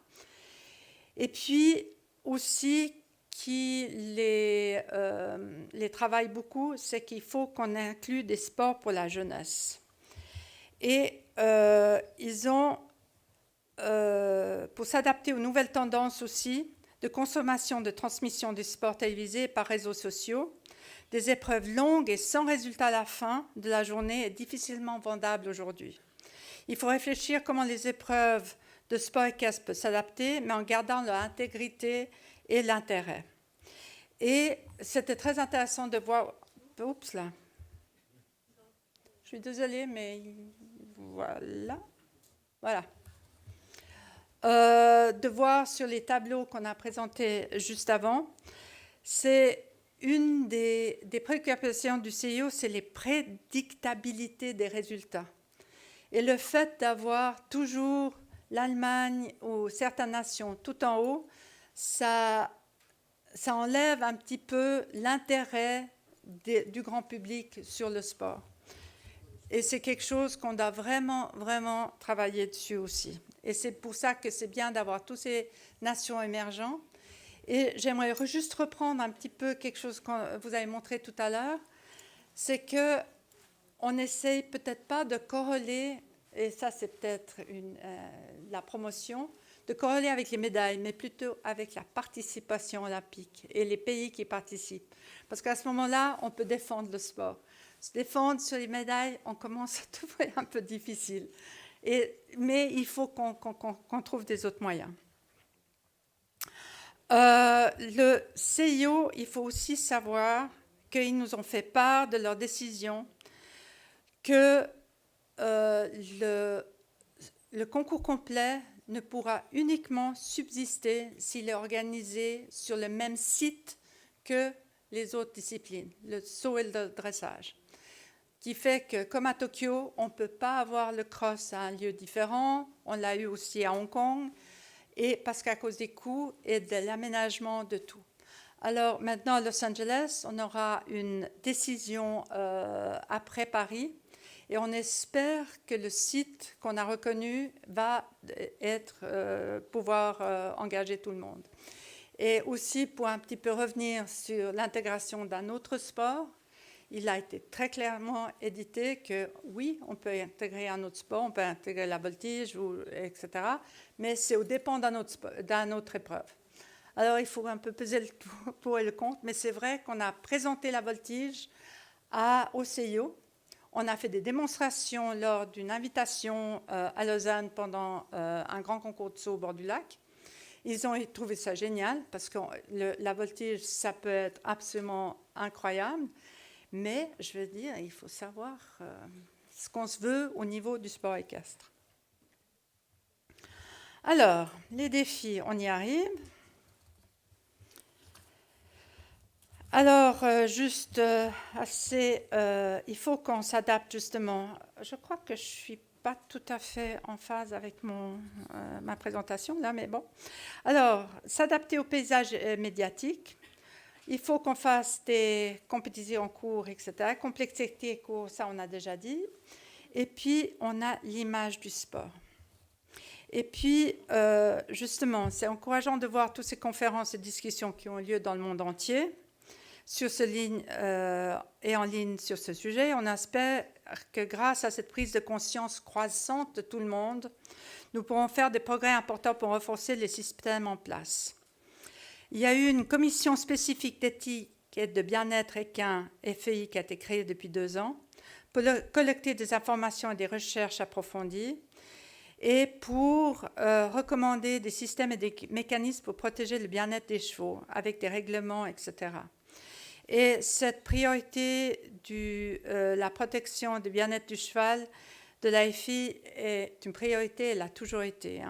Et puis aussi, qui les travaille beaucoup, c'est qu'il faut qu'on inclue des sports pour la jeunesse. Et ils ont, pour s'adapter aux nouvelles tendances aussi, de consommation, de transmission du sport télévisé par réseaux sociaux, des épreuves longues et sans résultat à la fin de la journée est difficilement vendable aujourd'hui. Il faut réfléchir comment les épreuves de sport équestre peuvent s'adapter, mais en gardant leur intégrité et l'intérêt. Et c'était très intéressant de voir... Oups là. Je suis désolée, mais voilà. Voilà. De voir sur les tableaux qu'on a présentés juste avant, c'est une des préoccupations du CIO, c'est les prédictabilités des résultats. Et le fait d'avoir toujours l'Allemagne ou certaines nations tout en haut, ça enlève un petit peu l'intérêt du grand public sur le sport. Et c'est quelque chose qu'on doit vraiment, vraiment travailler dessus aussi. Et c'est pour ça que c'est bien d'avoir toutes ces nations émergentes. Et j'aimerais juste reprendre un petit peu quelque chose que vous avez montré tout à l'heure. C'est qu'on n'essaye peut-être pas de corréler, et ça c'est peut-être la promotion, de corréler avec les médailles, mais plutôt avec la participation olympique et les pays qui participent. Parce qu'à ce moment-là, on peut défendre le sport. Se défendre sur les médailles, on commence à trouver un peu difficile. Mais il faut qu'on trouve des autres moyens. Le CIO, il faut aussi savoir qu'ils nous ont fait part de leur décision que le concours complet ne pourra uniquement subsister s'il est organisé sur le même site que les autres disciplines, le saut et le dressage. Qui fait que, comme à Tokyo, on ne peut pas avoir le cross à un lieu différent. On l'a eu aussi à Hong Kong, et parce qu'à cause des coûts et de l'aménagement de tout. Alors maintenant, à Los Angeles, on aura une décision après Paris, et on espère que le site qu'on a reconnu va pouvoir engager tout le monde. Et aussi, pour un petit peu revenir sur l'intégration d'un autre sport, il a été très clairement édité que oui, on peut intégrer un autre sport, on peut intégrer la voltige, etc. Mais c'est au dépend d'un autre épreuve. Alors, il faut un peu peser le pour et le contre, mais c'est vrai qu'on a présenté la voltige au CIO. On a fait des démonstrations lors d'une invitation à Lausanne pendant un grand concours de saut au bord du lac. Ils ont trouvé ça génial parce que la voltige, ça peut être absolument incroyable. Mais, je veux dire, il faut savoir ce qu'on se veut au niveau du sport équestre. Alors, les défis, on y arrive. Alors, il faut qu'on s'adapte justement. Je crois que je ne suis pas tout à fait en phase avec ma présentation là, mais bon. Alors, s'adapter au paysage médiatique. Il faut qu'on fasse des compétitions en cours, etc. Complexité cours, ça on a déjà dit. Et puis, on a l'image du sport. Et puis, justement, c'est encourageant de voir toutes ces conférences et discussions qui ont lieu dans le monde entier sur ce ligne, et en ligne sur ce sujet. On espère que grâce à cette prise de conscience croissante de tout le monde, nous pourrons faire des progrès importants pour renforcer les systèmes en place. Il y a eu une commission spécifique d'éthique et de bien-être équin, FEI, qui a été créée depuis 2 ans, pour collecter des informations et des recherches approfondies et pour recommander des systèmes et des mécanismes pour protéger le bien-être des chevaux, avec des règlements, etc. Et cette priorité la protection du bien-être du cheval de la FI est une priorité, elle a toujours été.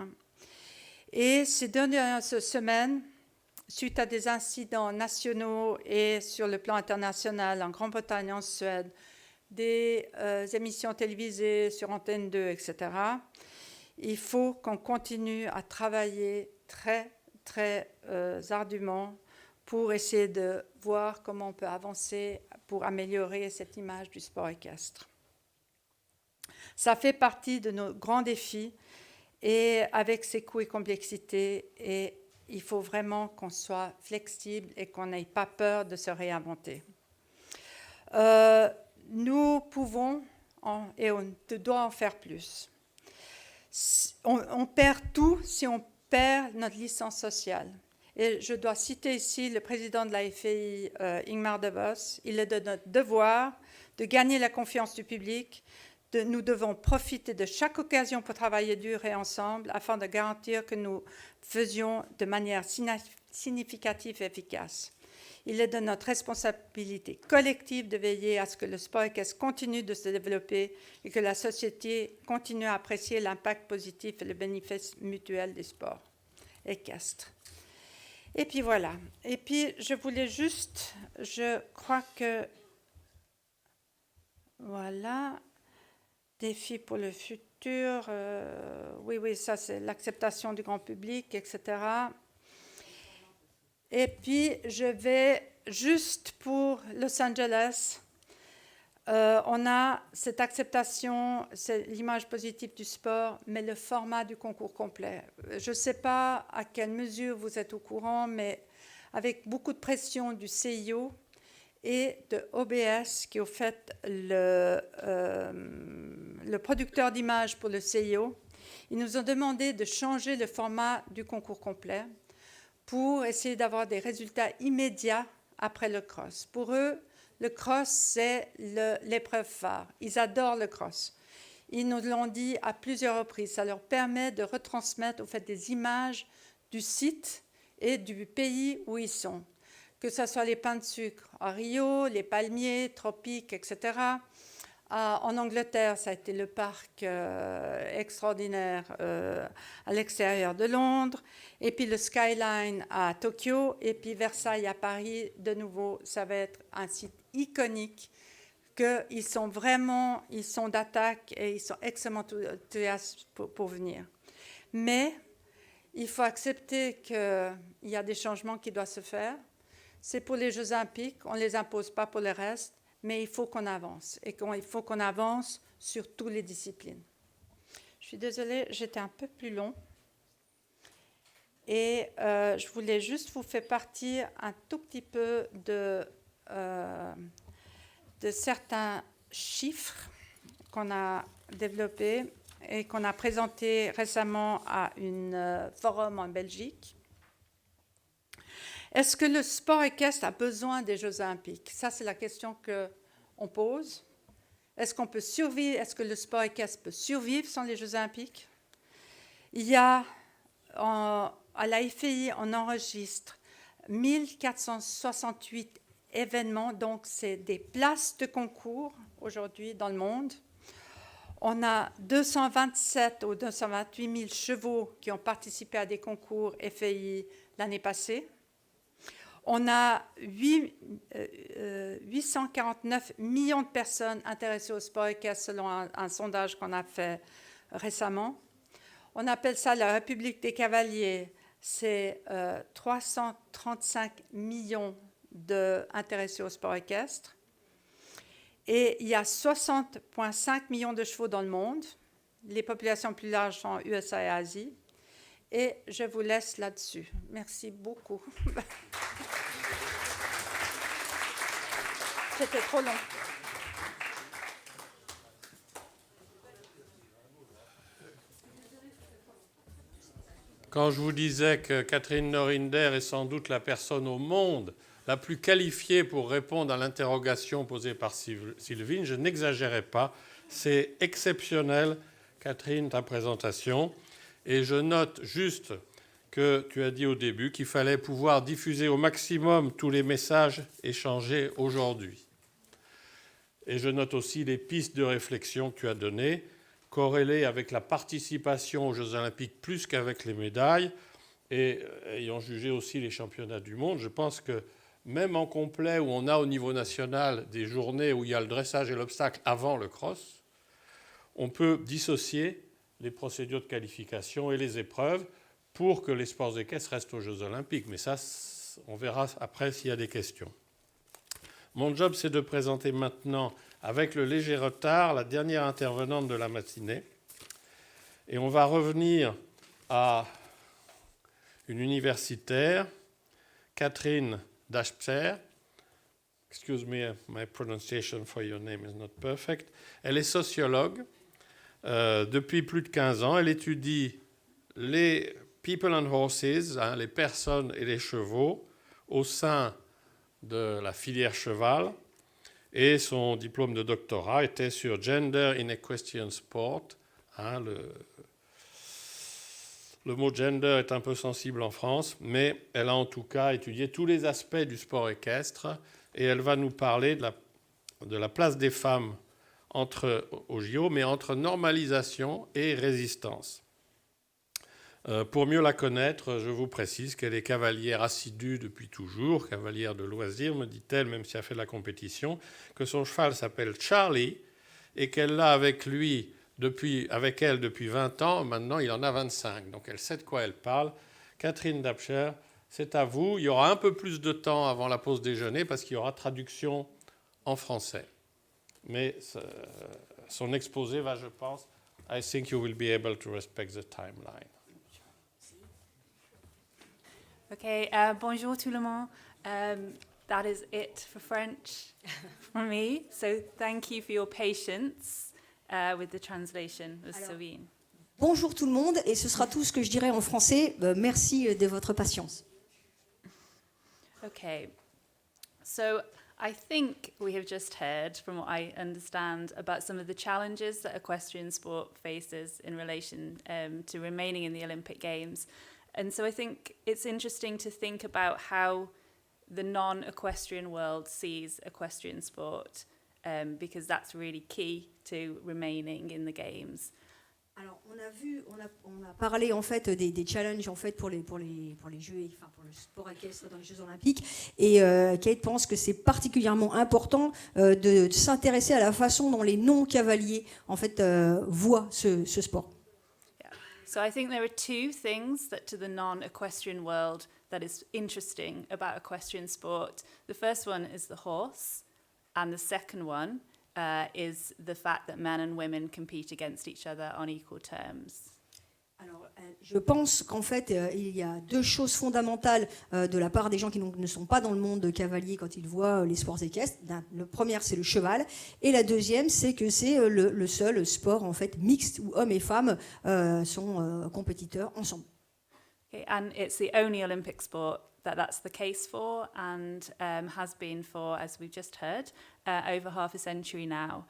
Et ces dernières semaines, suite à des incidents nationaux et sur le plan international, en Grande-Bretagne, en Suède, des émissions télévisées sur Antenne 2, etc., il faut qu'on continue à travailler très, très ardument pour essayer de voir comment on peut avancer pour améliorer cette image du sport équestre. Ça fait partie de nos grands défis et avec ses coûts et complexités, et il faut vraiment qu'on soit flexible et qu'on n'ait pas peur de se réinventer. Nous pouvons et on doit en faire plus. On perd tout si on perd notre licence sociale. Et je dois citer ici le président de la FEI, Ingmar de Vos. Il est de notre devoir de gagner la confiance du public. Nous devons profiter de chaque occasion pour travailler dur et ensemble afin de garantir que nous faisions de manière significative et efficace. Il est de notre responsabilité collective de veiller à ce que le sport équestre continue de se développer et que la société continue à apprécier l'impact positif et le bénéfice mutuel des sports équestres. Et puis voilà. Et puis je voulais juste, je crois que, voilà, défis pour le futur, oui, ça c'est l'acceptation du grand public, etc. Et puis je vais juste pour Los Angeles, on a cette acceptation, c'est l'image positive du sport, mais le format du concours complet. Je ne sais pas à quelle mesure vous êtes au courant, mais avec beaucoup de pression du CIO et de OBS, qui est au fait le producteur d'images pour le CIO, ils nous ont demandé de changer le format du concours complet pour essayer d'avoir des résultats immédiats après le cross. Pour eux, le cross, c'est l'épreuve phare. Ils adorent le cross. Ils nous l'ont dit à plusieurs reprises. Ça leur permet de retransmettre au fait des images du site et du pays où ils sont. Que ce soit les pains de sucre à Rio, les palmiers, tropiques, etc. En Angleterre, ça a été le parc extraordinaire à l'extérieur de Londres, et puis le Skyline à Tokyo, et puis Versailles à Paris. De nouveau, ça va être un site iconique, qu'ils sont vraiment, ils sont d'attaque et ils sont extrêmement enthousiastes pour venir. Mais il faut accepter qu'il y a des changements qui doivent se faire. C'est pour les Jeux olympiques, on ne les impose pas pour le reste, mais il faut qu'on avance, et il faut qu'on avance sur toutes les disciplines. Je suis désolée, j'étais un peu plus long. Et je voulais juste vous faire partir un tout petit peu de certains chiffres qu'on a développés et qu'on a présentés récemment à un forum en Belgique. Est-ce que le sport équestre a besoin des Jeux olympiques? Ça, c'est la question qu'on pose. Est-ce qu'on peut survivre? Est-ce que le sport équestre peut survivre sans les Jeux olympiques? Il y a, à la FEI, on enregistre 1468 événements, donc c'est des places de concours aujourd'hui dans le monde. On a 227 ou 228 000 chevaux qui ont participé à des concours FEI l'année passée. On a 849 millions de personnes intéressées au sport équestre selon un sondage qu'on a fait récemment. On appelle ça la République des cavaliers. C'est 335 millions d'intéressés au sport équestre. Et il y a 60,5 millions de chevaux dans le monde. Les populations plus larges sont USA et Asie. Et je vous laisse là-dessus. Merci beaucoup. C'était trop long. Quand je vous disais que Catherine Norinder est sans doute la personne au monde la plus qualifiée pour répondre à l'interrogation posée par Sylvine, je n'exagérais pas. C'est exceptionnel, Catherine, ta présentation. Et je note juste que tu as dit au début qu'il fallait pouvoir diffuser au maximum tous les messages échangés aujourd'hui. Et je note aussi les pistes de réflexion que tu as données, corrélées avec la participation aux Jeux Olympiques plus qu'avec les médailles, et ayant jugé aussi les championnats du monde, je pense que même en complet, où on a au niveau national des journées où il y a le dressage et l'obstacle avant le cross, on peut dissocier les procédures de qualification et les épreuves pour que les sports équestres restent aux Jeux Olympiques. Mais ça, on verra après s'il y a des questions. Mon job, c'est de présenter maintenant, avec le léger retard, la dernière intervenante de la matinée. Et on va revenir à une universitaire, Catherine Dapcher. Excuse me, my pronunciation for your name is not perfect. Elle est sociologue. Depuis plus de 15 ans, elle étudie les people and horses, les personnes et les chevaux, au sein de la filière cheval, et son diplôme de doctorat était sur Gender in Equestrian Sport. Le mot gender est un peu sensible en France, mais elle a en tout cas étudié tous les aspects du sport équestre, et elle va nous parler de la place des femmes au JO, mais entre normalisation et résistance. Pour mieux la connaître, je vous précise qu'elle est cavalière assidue depuis toujours, cavalière de loisirs, me dit-elle, même si elle fait de la compétition, que son cheval s'appelle Charlie et qu'elle l'a avec elle depuis 20 ans. Maintenant, il en a 25, donc elle sait de quoi elle parle. Catherine Dapcher, c'est à vous. Il y aura un peu plus de temps avant la pause déjeuner parce qu'il y aura traduction en français. Mais son exposé va, je pense, I think you will be able to respect the timeline. Okay, bonjour tout le monde. That is it for French from me. So thank you for your patience with the translation of Sylvine. Bonjour tout le monde, et ce sera tout ce que je dirai en français. Merci de votre patience. Okay, so I think we have just heard, from what I understand, about some of the challenges that equestrian sport faces in relation to remaining in the Olympic Games. And so I think it's interesting to think about how the non-equestrian world sees equestrian sport, because that's really key to remaining in the Games. Alors, on a parlé en fait des challenges en fait pour les jeux, enfin pour le sport équestre dans les Jeux Olympiques, et Kate pense que c'est particulièrement important de s'intéresser à la façon dont les non-cavaliers en fait voient ce sport. So I think there are two things that to the non-equestrian world that is interesting about equestrian sport. The first one is the horse, and the second one is the fact that men and women compete against each other on equal terms. Alors, je pense qu'en fait, il y a deux choses fondamentales de la part des gens qui ne sont pas dans le monde cavalier quand ils voient les sports équestres. Le premier, c'est le cheval, et la deuxième, c'est que c'est le seul sport en fait mixte où hommes et femmes sont compétiteurs ensemble. Okay, and it's the only Olympic sport that's the case for, and has been for, as we've just heard, over half a century now.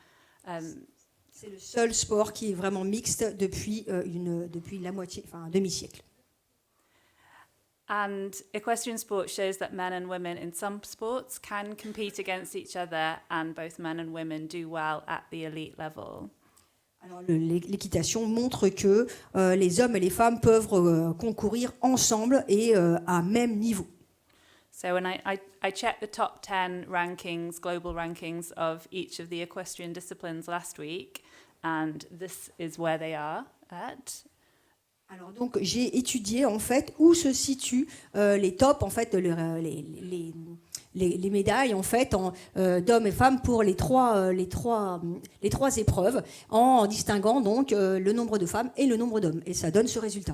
C'est le seul sport qui est vraiment mixte depuis la moitié, enfin un demi-siècle. And equestrian sport shows that men and women in some sports can compete against each other, and both men and women do well at the elite level. Alors, l'équitation montre que les hommes et les femmes peuvent concourir ensemble et à même niveau. So when I checked the top 10 rankings, global rankings of each of the equestrian disciplines last week, and this is where they are at. Alors donc j'ai étudié en fait où se situent les tops en fait les médailles en fait d'hommes et femmes pour les trois épreuves en distinguant donc le nombre de femmes et le nombre d'hommes et ça donne ce résultat.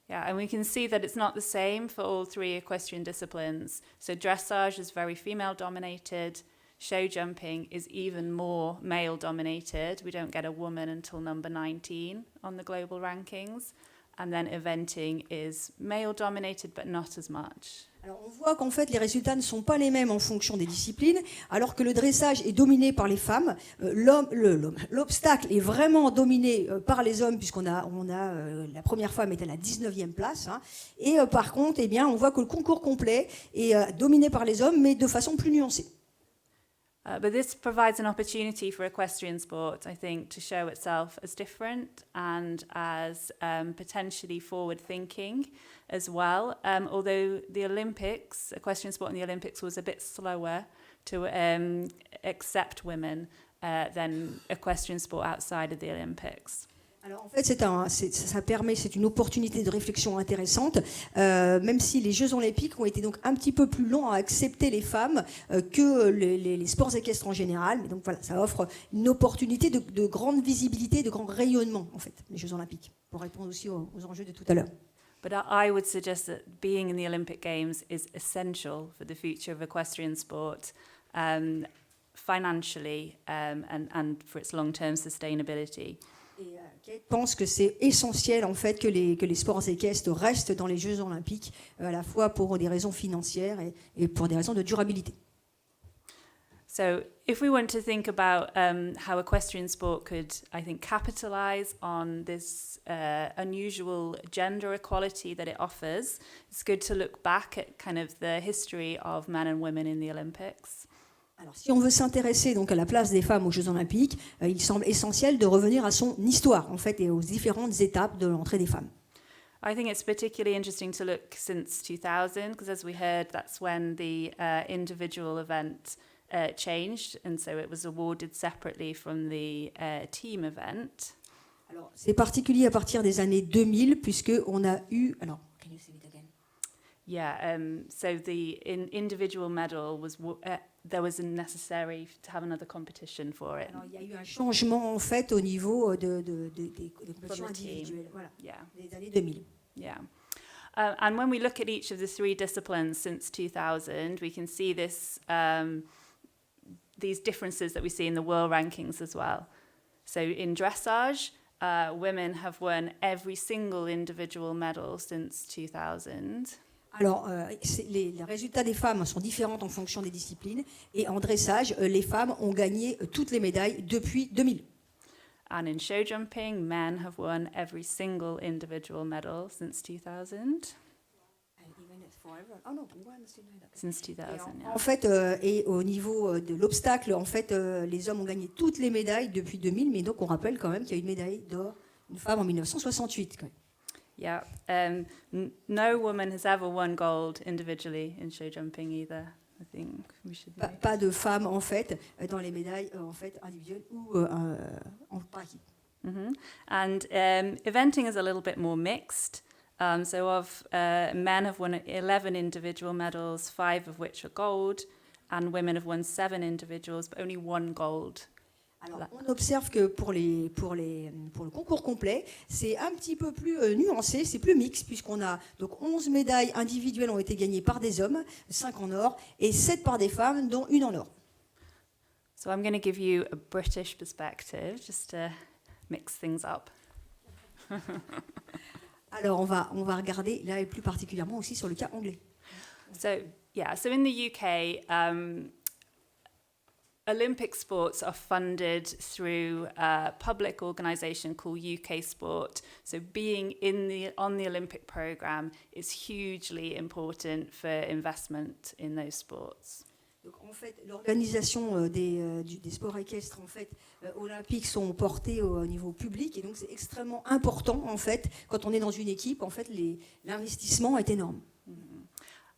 Yeah, and we can see that it's not the same for all three equestrian disciplines. So dressage is very female dominated. Show jumping is even more male dominated. We don't get a woman until number 19 on the global rankings. And then eventing is male dominated, but not as much. Alors on voit qu'en fait les résultats ne sont pas les mêmes en fonction des disciplines, alors que le dressage est dominé par les femmes, l'obstacle est vraiment dominé par les hommes puisqu'on a la première femme est à la 19e place, hein, et par contre eh bien on voit que le concours complet est dominé par les hommes mais de façon plus nuancée. But this provides an opportunity for equestrian sport, I think, to show itself as different and as potentially forward-thinking as well. Although the Olympics, equestrian sport in the Olympics was a bit slower to accept women than equestrian sport outside of the Olympics. Alors en fait, c'est une opportunité de réflexion intéressante, même si les Jeux Olympiques ont été donc un petit peu plus longs à accepter les femmes que les sports équestres en général. Mais donc voilà, ça offre une opportunité de grande visibilité, de grand rayonnement en fait, les Jeux Olympiques, pour répondre aussi aux enjeux de tout à l'heure. But I would suggest that being in the Olympic Games is essential for the future of equestrian sport, financially and for its long-term sustainability. Et Kate pense que c'est essentiel en fait que les sports équestres restent dans les Jeux Olympiques, à la fois pour des raisons financières et pour des raisons de durabilité. So if we want to think about how equestrian sport could, I think, capitalize on this unusual gender equality that it offers, it's good to look back at kind of the history of men and women in the Olympics. Alors, si on veut s'intéresser donc à la place des femmes aux Jeux Olympiques, il semble essentiel de revenir à son histoire en fait et aux différentes étapes de l'entrée des femmes. I think it's particularly interesting to look since 2000 because, as we heard, that's when the individual event changed, and so it was awarded separately from the team event. Alors, c'est particulier à partir des années 2000 puisque on a eu can you say it again? Yeah, so the individual medal was there was necessary to have another competition for it. Alors, il y a eu un changement en fait au niveau des compétitions For the team. individuelles, voilà, Yeah, des années 2000. yeah. And when we look at each of the three disciplines since 2000, we can see this these differences that we see in the world rankings as well. So in dressage, women have won every single individual medal since 2000. Alors, les résultats des femmes sont différents en fonction des disciplines. Et en dressage, les femmes ont gagné toutes les médailles depuis 2000. And in show jumping, men have won every single individual medal since 2000. Since 2000, yeah. En fait, et au niveau de l'obstacle, en fait, les hommes ont gagné toutes les médailles depuis 2000. Mais donc, on rappelle quand même qu'il y a eu une médaille d'or, une femme en 1968. Quand même. Yeah, no woman has ever won gold individually in show jumping either. I think we should know. Pas de femmes en fait dans les médailles en fait individuelles ou par équipe. Mm-hmm. And eventing is a little bit more mixed. So men have won 11 individual medals, 5 of which are gold, and women have won 7 individuals, but only 1 gold. Alors, on observe que pour le concours complet, c'est un petit peu plus nuancé, c'est plus mixte, puisqu'on a donc 11 médailles individuelles ont été gagnées par des hommes, 5 en or, et 7 par des femmes, dont 1 en or. So I'm going to give you a British perspective, just to mix things up. Alors, on va regarder, là, et plus particulièrement aussi sur le cas anglais. So in the UK, Olympic sports are funded through a public organisation called UK Sport. So being on the Olympic programme is hugely important for investment in those sports. Donc, en fait, l'organisation des sports équestres en fait, olympiques sont portés au niveau public et donc c'est extrêmement important en fait quand on est dans une équipe. En fait, l'investissement est énorme.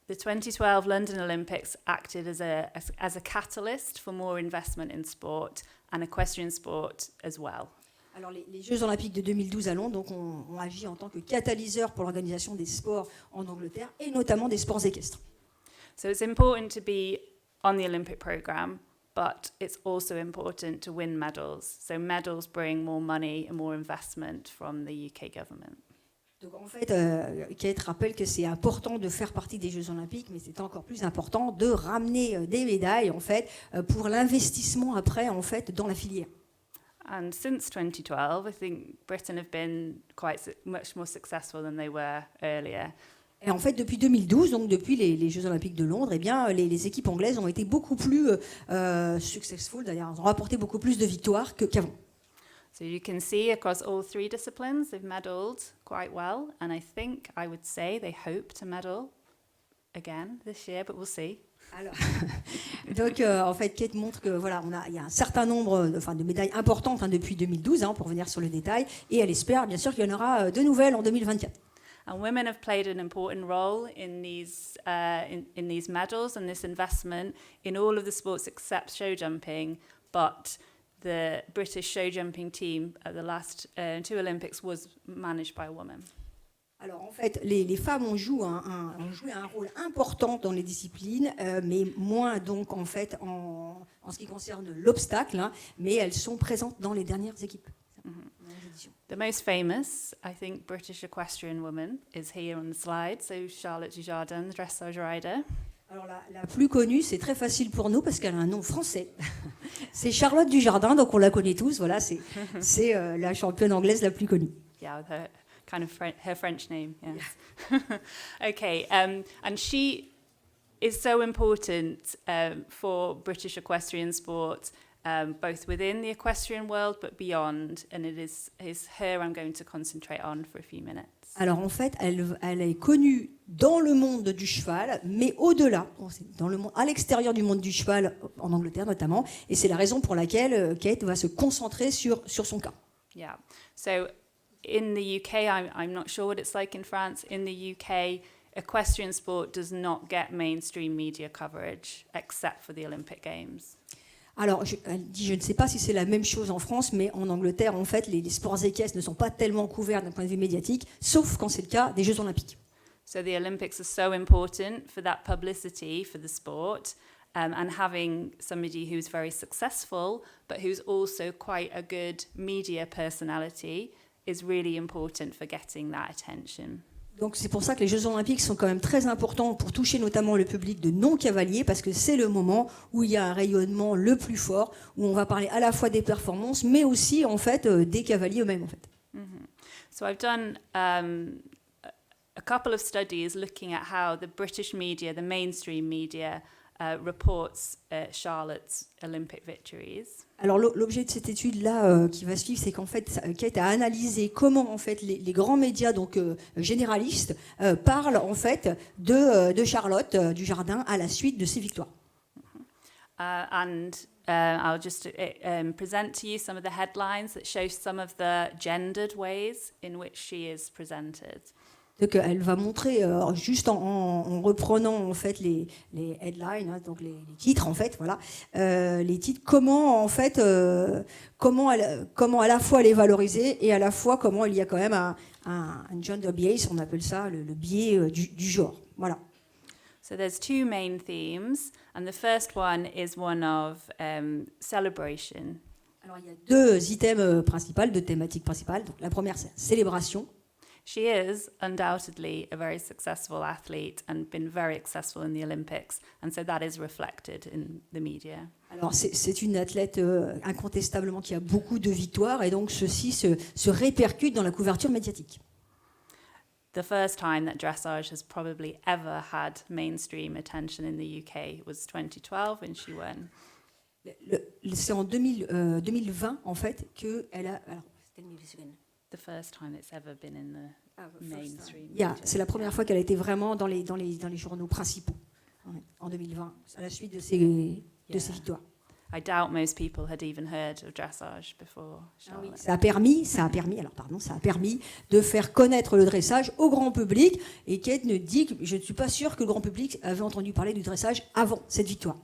The 2012 London Olympics acted as a catalyst for more investment in sport and equestrian sport as well. Alors les Jeux Olympiques de 2012 à Londres donc, ont agi en tant que catalyseur pour l'organisation des sports en Angleterre et notamment des sports équestres. So it's important to be on the Olympic programme, but it's also important to win medals. So medals bring more money and more investment from the UK government. Donc en fait, Kate rappelle que c'est important de faire partie des Jeux Olympiques, mais c'est encore plus important de ramener des médailles en fait pour l'investissement après en fait dans la filière. And since 2012, I think Britain have been much more successful than they were earlier. Et en fait, depuis 2012, donc depuis les Jeux Olympiques de Londres, eh bien, les équipes anglaises ont été beaucoup plus successful, d'ailleurs, ont rapporté beaucoup plus de victoires qu'avant. So you can see across all three disciplines, they've medalled quite well. And I think I would say they hope to medal again this year, but we'll see. Alors, donc, en fait, Kate montre que voilà, il y a un certain nombre de médailles importantes depuis 2012, pour revenir sur le détail, et elle espère bien sûr qu'il y en aura de nouvelles en 2024. And women have played an important role in these medals and this investment in all of the sports except show jumping. But the British show jumping team at the last two Olympics was managed by a woman. Alors en fait, les femmes ont joué un rôle important dans les disciplines, mais moins donc en fait en ce qui concerne l'obstacle, mais elles sont présentes dans les dernières équipes. The most famous, I think, British equestrian woman is here on the slide. So Charlotte Dujardin, dressage rider. Alors la plus connue, c'est très facile pour nous parce qu'elle a un nom français. C'est Charlotte Dujardin, donc on la connaît tous. Voilà, c'est la championne anglaise la plus connue. Yeah, with her kind of her French name. Yes. Yeah. Okay, and she is so important for British equestrian sport. Both within the equestrian world but beyond, and it is her I'm going to concentrate on for a few minutes. Alors en fait, elle est connue dans le monde du cheval, mais au-delà, dans le monde, à l'extérieur du monde du cheval, en Angleterre notamment, et c'est la raison pour laquelle Kate va se concentrer sur son cas. Yeah. So in the UK, I'm not sure what it's like in France. In the UK, equestrian sport does not get mainstream media coverage except for the Olympic Games. Alors, elle dit, je ne sais pas si c'est la même chose en France, mais en Angleterre, en fait, les sports équestres ne sont pas tellement couverts d'un point de vue médiatique, sauf quand c'est le cas des Jeux Olympiques. So the Olympics are so important for that publicity for the sport, and having somebody who's very successful, but who's also quite a good media personality is really important for getting that attention. Donc c'est pour ça que les Jeux Olympiques sont quand même très importants pour toucher notamment le public de non-cavaliers, parce que c'est le moment où il y a un rayonnement le plus fort, où on va parler à la fois des performances, mais aussi en fait des cavaliers eux-mêmes en fait. Mm-hmm. So I've done a couple of studies looking at how the British media, the mainstream media, reports Charlotte's Olympic victories. Alors l'objet de cette étude-là qui va suivre, c'est qu'en fait, Kate a analysé comment en fait les grands médias donc généralistes parlent en fait de Charlotte Dujardin à la suite de ses victoires. I'll just present to you some of the headlines that show some of the gendered ways in which she is presented. Donc elle va montrer juste en reprenant en fait les headlines, donc les titres en fait, voilà, les titres, comment en fait comment à la fois les valoriser et à la fois comment il y a quand même un gender bias, on appelle ça le biais du genre, voilà. So there's two main themes, and the first one is one of celebration. Alors il y a deux items principaux, deux thématiques principales. Donc la première c'est célébration. She is undoubtedly a very successful athlete and been very successful in the Olympics, and so that is reflected in the media. Alors c'est une athlète incontestablement qui a beaucoup de victoires et donc ceci se répercute dans la couverture médiatique. The first time that dressage has probably ever had mainstream attention in the UK was 2012 when she won. C'est en 2020 en fait que elle a. Alors, The first time it's ever been in the mainstream. Yeah, c'est la première fois qu'elle a été vraiment dans les journaux principaux en 2020, à la suite de ses victoires. I doubt most people had even heard of dressage before Charlotte. Oui, ça a permis de faire connaître le dressage au grand public. Et Kate ne dit que je ne suis pas sûre que le grand public avait entendu parler du dressage avant cette victoire.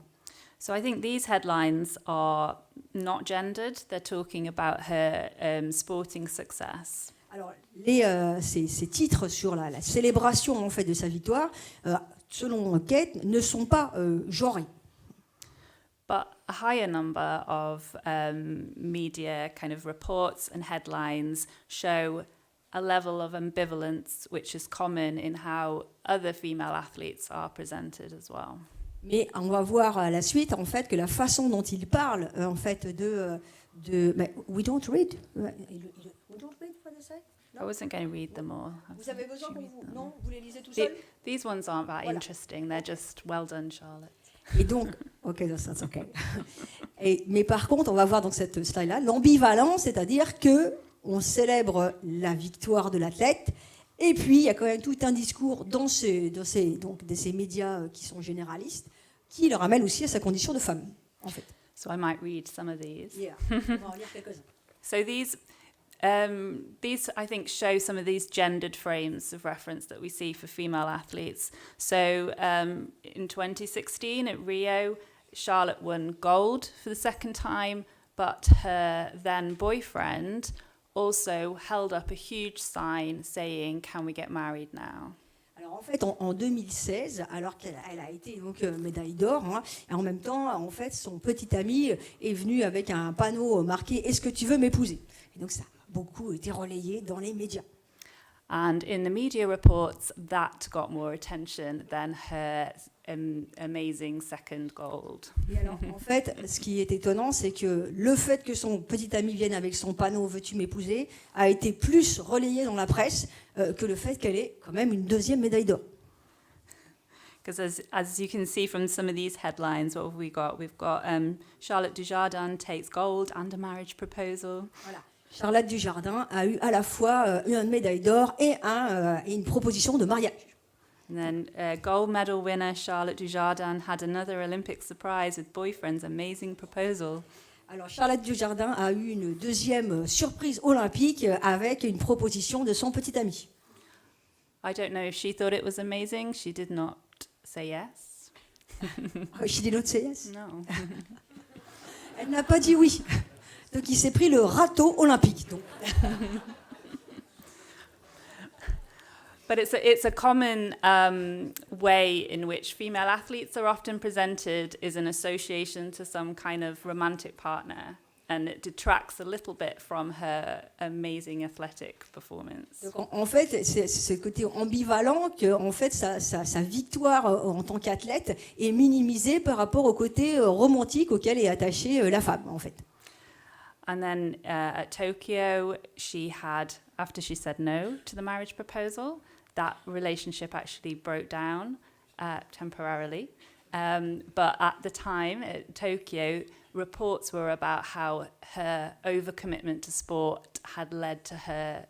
So I think these headlines are not gendered. They're talking about her sporting success. Alors, ces titres sur la célébration en fait de sa victoire, selon Kate, ne sont pas genrés. But a higher number of media kind of reports and headlines show a level of ambivalence which is common in how other female athletes are presented as well. Mais on va voir à la suite en fait que la façon dont il parle en fait we don't read. We don't read what they say. I wasn't going to read them all. Vous avez besoin Should qu'on read vous them. non, vous les lisez tout seul. These ones aren't that Voilà. interesting. They're just well done, Charlotte. Et donc, ok, that's okay. Mais par contre, on va voir dans cette slide-là l'ambivalence, c'est-à-dire que on célèbre la victoire de l'athlète, et puis il y a quand même tout un discours dans ces médias qui sont généralistes, qui le ramène aussi à sa condition de femme, en fait. So I might read some of these. Yeah. On va en lire quelques-uns. So these, I think, show some of these gendered frames of reference that we see for female athletes. So in 2016 at Rio, Charlotte won gold for the second time, but her then boyfriend also held up a huge sign saying, "Can we get married now?" Alors en fait, en 2016, alors qu'elle a été donc médaille d'or, et en même temps, en fait, son petit ami est venu avec un panneau marqué « Est-ce que tu veux m'épouser ?» Et donc ça a beaucoup été relayé dans les médias. And in the media reports, that got more attention than her amazing second gold. Et alors, en fait, ce qui est étonnant, c'est que le fait que son petit ami vienne avec son panneau « Veux-tu m'épouser ?» a été plus relayé dans la presse que le fait qu'elle ait quand même une deuxième médaille d'or. Because as you can see from some of these headlines, what have we got? We've got Charlotte Dujardin takes gold and a marriage proposal. Voilà. Charlotte Dujardin a eu à la fois une médaille d'or et une proposition de mariage. And then gold medal winner Charlotte Dujardin had another Olympic surprise with boyfriend's amazing proposal. Alors Charlotte Dujardin a eu une deuxième surprise olympique avec une proposition de son petit ami. I don't know if she thought it was amazing. She did not say yes. She did not say yes. No. Elle n'a pas dit oui. Donc il s'est pris le râteau olympique. Donc. But it's a common way in which female athletes are often presented is an association to some kind of romantic partner, and it detracts a little bit from her amazing athletic performance. Donc, en fait, c'est ce côté ambivalent que en fait, sa victoire en tant qu'athlète est minimisée par rapport au côté romantique auquel est attachée la femme, en fait. And then at Tokyo, she had, after she said no to the marriage proposal, that relationship actually broke down temporarily. But at the time, at Tokyo, reports were about how her overcommitment to sport had led to her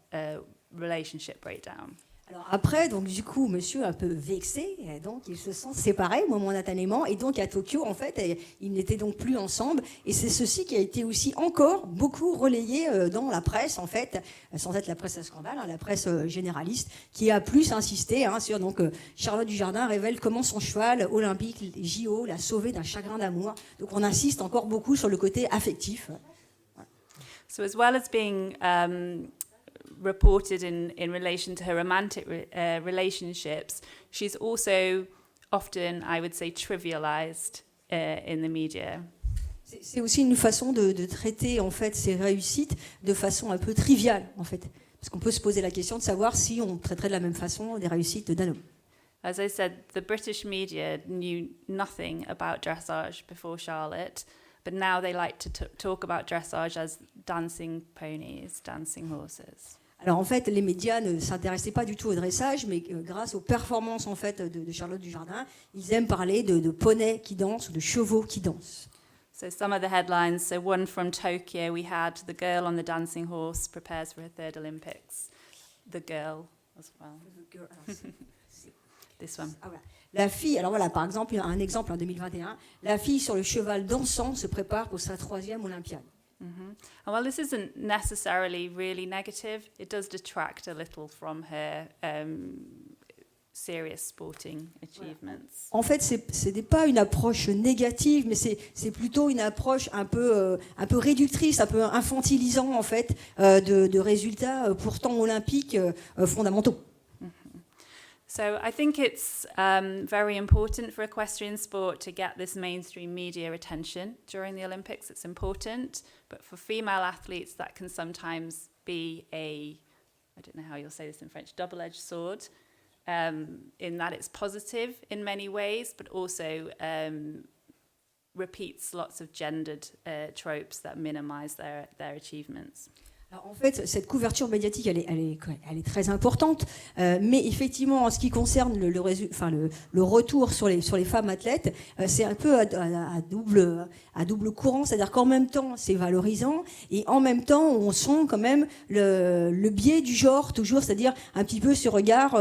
relationship breakdown. Alors après, donc du coup, monsieur un peu vexé, et donc ils se sont séparés momentanément, et donc à Tokyo, en fait, ils n'étaient donc plus ensemble, et c'est ceci qui a été aussi encore beaucoup relayé dans la presse, en fait, sans être la presse à scandale, la presse généraliste, qui a plus insisté sur donc Charlotte Dujardin révèle comment son cheval olympique JO l'a sauvé d'un chagrin d'amour. Donc on insiste encore beaucoup sur le côté affectif. So as well as being reported in relation to her romantic relationships, she's also often, I would say, trivialized in the media. C'est aussi une façon de traiter en fait ses réussites de façon un peu triviale en fait, parce qu'on peut se poser la question de savoir si on traiterait de la même façon des réussites d'un homme. As I said, the British media knew nothing about dressage before Charlotte, but now they like to talk about dressage as dancing ponies, dancing horses. Alors en fait, les médias ne s'intéressaient pas du tout au dressage, mais grâce aux performances en fait de Charlotte Dujardin, ils aiment parler de poneys qui dansent ou de chevaux qui dansent. So some of the headlines, so one from Tokyo, we had the girl on the dancing horse prepares for her third Olympics. The girl as well. This one. Ah, voilà. La fille, alors voilà, par exemple, un exemple en 2021, la fille sur le cheval dansant se prépare pour sa 3e Olympiade. Mm-hmm. And while this isn't necessarily really negative, it does detract a little from her serious sporting achievements. En fait, ce n'est pas une approche négative, mais c'est plutôt une approche un peu réductrice, un peu infantilisant en fait, de résultats pourtant olympiques fondamentaux. So I think it's very important for equestrian sport to get this mainstream media attention during the Olympics. It's important, but for female athletes that can sometimes be I don't know how you'll say this in French, double-edged sword, in that it's positive in many ways, but also repeats lots of gendered tropes that minimize their achievements. Alors, en fait, cette couverture médiatique, elle est très importante, mais effectivement, en ce qui concerne le retour sur les femmes athlètes, c'est un peu à double courant, c'est-à-dire qu'en même temps, c'est valorisant, et en même temps, on sent quand même le biais du genre, toujours, c'est-à-dire un petit peu ce regard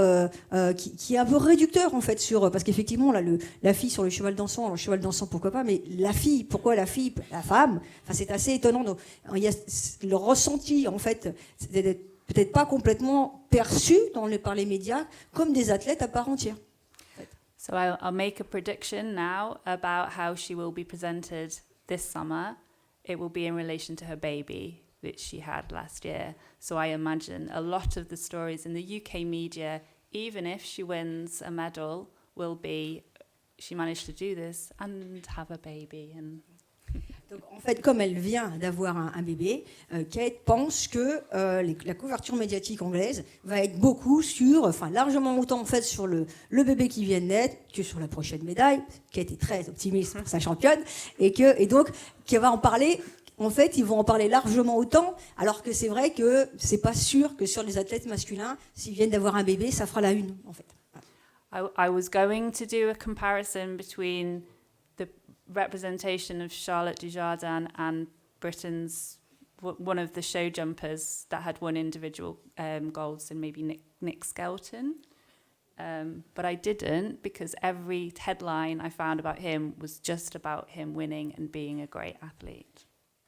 qui est un peu réducteur, en fait, parce qu'effectivement, là, la fille sur le cheval dansant, alors le cheval dansant, pourquoi pas, mais la fille, pourquoi la fille, la femme, c'est assez étonnant. Donc, il y a le ressenti, en fait, c'est peut-être pas complètement perçu par les médias comme des athlètes à part entière. So I'll make a prediction now about how she will be presented this summer. It will be in relation to her baby that she had last year. So I imagine a lot of the stories in the UK media, even if she wins a medal, will be she managed to do this and have a baby. And donc, en fait, comme elle vient d'avoir un bébé, Kate pense que la couverture médiatique anglaise va être largement autant en fait sur le bébé qui vient de naître que sur la prochaine médaille. Kate est très optimiste pour sa championne et donc qu'elle va en parler. En fait, ils vont en parler largement autant, alors que c'est vrai que c'est pas sûr que sur les athlètes masculins, s'ils viennent d'avoir un bébé, ça fera la une, en fait. I was going to do a comparison between the representation of Charlotte Dujardin and Britain's one of the show jumpers that had won individual golds, and maybe Nick Skelton. But I didn't, because every headline I found about him was just about him winning and being a great athlete.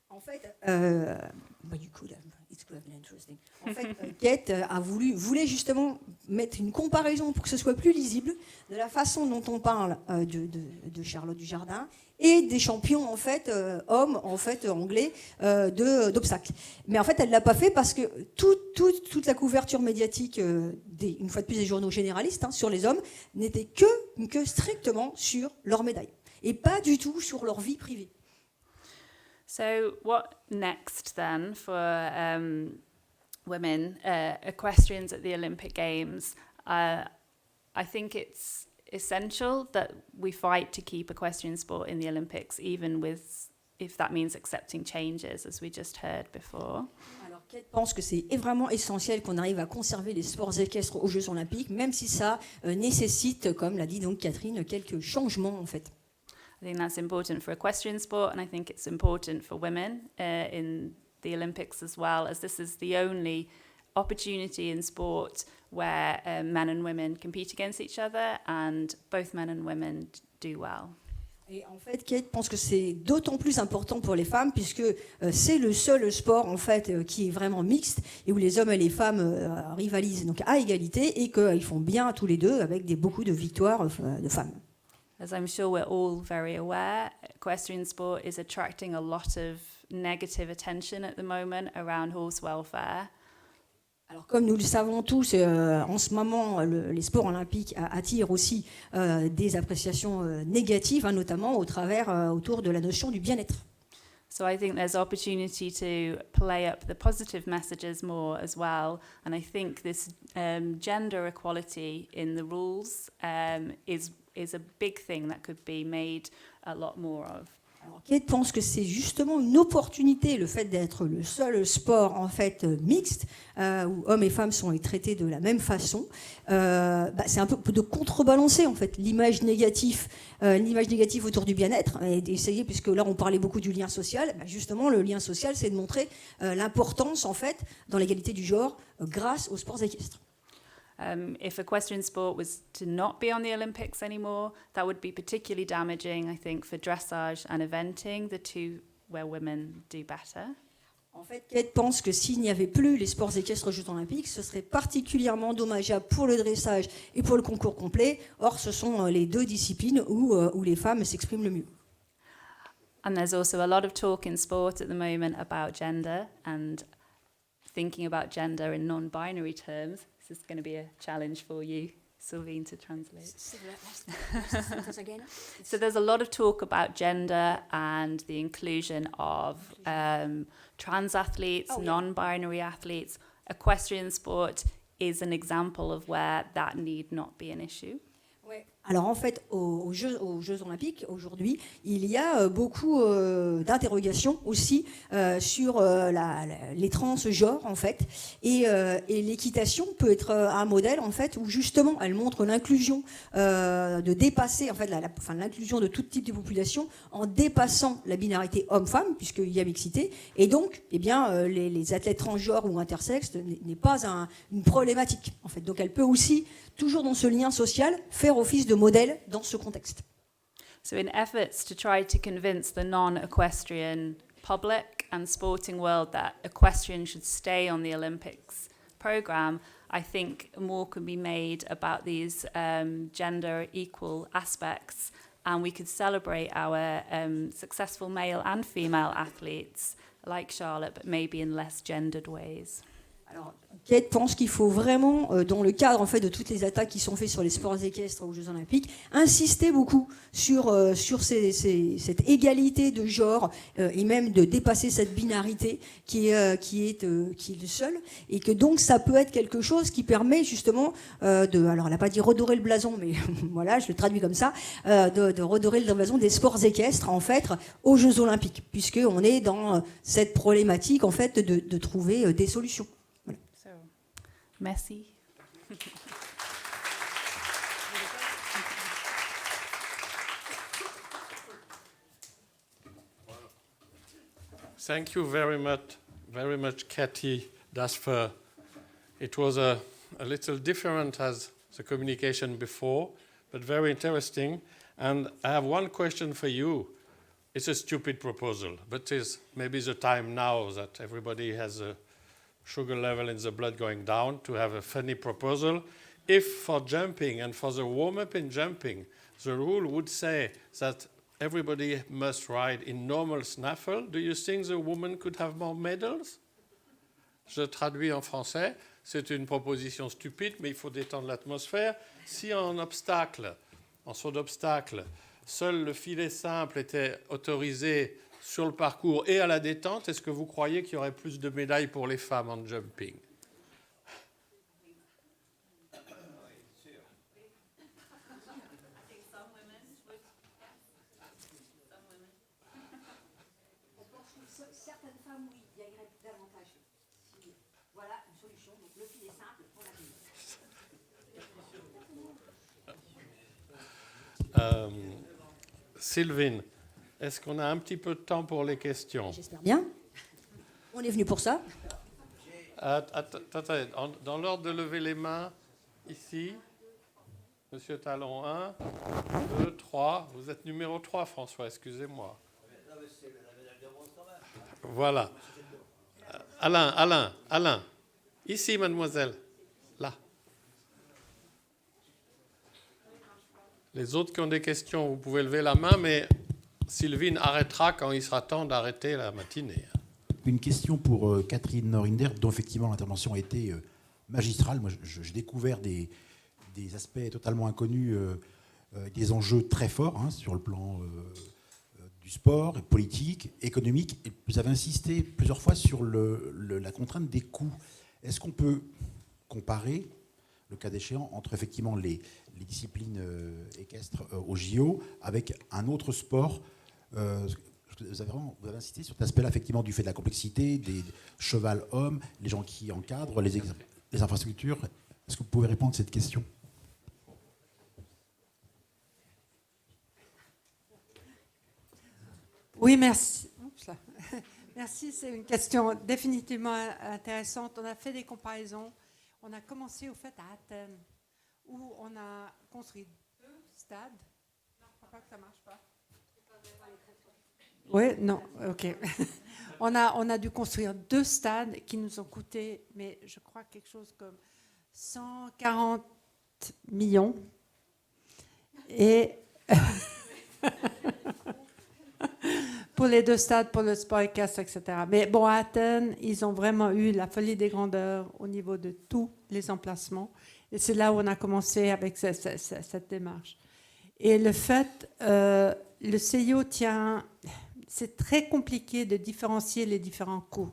En fait, it could have been interesting. En fait, Kate voulait justement mettre une comparaison pour que ce soit plus lisible de la façon dont on parle de Charlotte Dujardin et des champions en fait hommes en fait anglais d'obstacles. Mais en fait, elle l'a pas fait parce que toute la couverture médiatique une fois de plus des journaux généralistes sur les hommes n'était que strictement sur leur médaille et pas du tout sur leur vie privée. So what next then for women equestrians at the Olympic Games? I think it's essential that we fight to keep equestrian sport in the Olympics, even if that means accepting changes, as we just heard before. Alors, Kate pense que c'est vraiment essentiel qu'on arrive à conserver les sports équestres aux Jeux Olympiques, même si ça nécessite, comme l'a dit donc Catherine, quelques changements en fait. I think that's important for equestrian sport, and I think it's important for women in the Olympics as well, as this is the only opportunity in sport where men and women compete against each other, and both men and women do well. Et en fait, Kate pense que c'est d'autant plus important pour les femmes puisque c'est le seul sport en fait qui est vraiment mixte et où les hommes et les femmes rivalisent donc à égalité et qu'ils font bien tous les deux avec beaucoup de victoires de femmes. As I'm sure we're all very aware, equestrian sport is attracting a lot of negative attention at the moment around horse welfare. Alors, comme nous le savons tous, en ce moment, les sports olympiques attirent aussi des appréciations négatives, notamment autour de la notion du bien-être. So I think there's opportunity to play up the positive messages more as well. And I think this gender equality in the rules is a big thing that could be made a lot more of. Alors, Kate pense que c'est justement une opportunité, le fait d'être le seul sport en fait mixte, où hommes et femmes sont traités de la même façon. C'est un peu de contrebalancer en fait l'image négative autour du bien-être et d'essayer, puisque là on parlait beaucoup du lien social, justement le lien social c'est de montrer l'importance en fait dans l'égalité du genre grâce aux sports équestres. If equestrian sport was to not be on the Olympics anymore, that would be particularly damaging, I think, for dressage and eventing, the two where women do better. En fait, Kate pense que s'il n'y avait plus les sports équestres aux Jeux Olympiques, ce serait particulièrement dommageable pour le dressage et pour le concours complet. Or, ce sont les deux disciplines où les femmes s'expriment le mieux. And there's also a lot of talk in sport at the moment about gender and thinking about gender in non-binary terms. This is going to be a challenge for you, Sylvine, to translate. So there's a lot of talk about gender and the inclusion of trans athletes, non-binary athletes. Equestrian sport is an example of where that need not be an issue. Alors en fait, aux Jeux Olympiques, aujourd'hui, il y a beaucoup d'interrogations aussi sur les transgenres, en fait. Et l'équitation peut être un modèle, en fait, où justement, elle montre l'inclusion, de dépasser, en fait, l'inclusion de tout type de population en dépassant la binarité homme-femme, puisqu'il y a mixité. Et donc, eh bien, les athlètes transgenres ou intersexes n'est pas une problématique, en fait. Donc elle peut aussi, toujours dans ce lien social, faire office de modèle dans ce contexte. So in efforts to try to convince the non-equestrian public and sporting world that equestrian should stay on the Olympics program, I think more can be made about these gender equal aspects, and we could celebrate our successful male and female athletes like Charlotte, but maybe in less gendered ways. Alors, Kate pense qu'il faut vraiment, dans le cadre en fait, de toutes les attaques qui sont faites sur les sports équestres aux Jeux Olympiques, insister beaucoup sur cette égalité de genre et même de dépasser cette binarité qui est le seul, et que donc ça peut être quelque chose qui permet justement alors elle n'a pas dit redorer le blason, mais voilà, je le traduis comme ça, de redorer le blason des sports équestres en fait aux Jeux Olympiques, puisqu'on est dans cette problématique en fait de trouver des solutions. Merci. Thank you very much, Cathy Dasfer. It was a little different as the communication before, but very interesting. And I have one question for you. It's a stupid proposal, but it's maybe the time now that everybody has a sugar level in the blood going down to have a funny proposal. If for jumping and for the warm-up in jumping, the rule would say that everybody must ride in normal snaffle, do you think the woman could have more medals? Je traduis en français. C'est une proposition stupide, mais il faut détendre l'atmosphère. Si en saut d'obstacle, seul le filet simple était autorisé sur le parcours et à la détente, est-ce que vous croyez qu'il y aurait plus de médailles pour les femmes en jumping? Certaines femmes, oui, gagneraient davantage. Voilà une solution, donc le filet simple pour la vie. Sylvine, est-ce qu'on a un petit peu de temps pour les questions? J'espère bien. On est venu pour ça. Attendez, dans l'ordre de lever les mains, ici, Monsieur Talon, 1, 2, 3. Vous êtes numéro 3, François, excusez-moi. Voilà. Alain. Ici, mademoiselle. Là. Les autres qui ont des questions, vous pouvez lever la main, mais Sylvine arrêtera quand il sera temps d'arrêter la matinée. Une question pour Catherine Norinder, dont effectivement l'intervention a été magistrale. Moi, j'ai découvert des aspects totalement inconnus, des enjeux très forts sur le plan du sport, politique, économique. Et vous avez insisté plusieurs fois sur la contrainte des coûts. Est-ce qu'on peut comparer, le cas échéant, entre effectivement les disciplines équestres au JO avec un autre sport? Vous avez insisté sur cet aspect-là, effectivement, du fait de la complexité, des cheval-hommes, les gens qui encadrent, les infrastructures. Est-ce que vous pouvez répondre à cette question? Oui, merci. Merci, c'est une question définitivement intéressante. On a fait des comparaisons. On a commencé au fait à Athènes, où on a construit 2 stades. Non, je crois pas que ça marche pas. Oui, non, ok. On a dû construire 2 stades qui nous ont coûté, mais je crois quelque chose comme 140 millions. Et pour les 2 stades, pour le sport équestre, etc. Mais bon, à Athènes, ils ont vraiment eu la folie des grandeurs au niveau de tous les emplacements. Et c'est là où on a commencé avec cette démarche. Et le fait, le CIO tient... C'est très compliqué de différencier les différents coûts.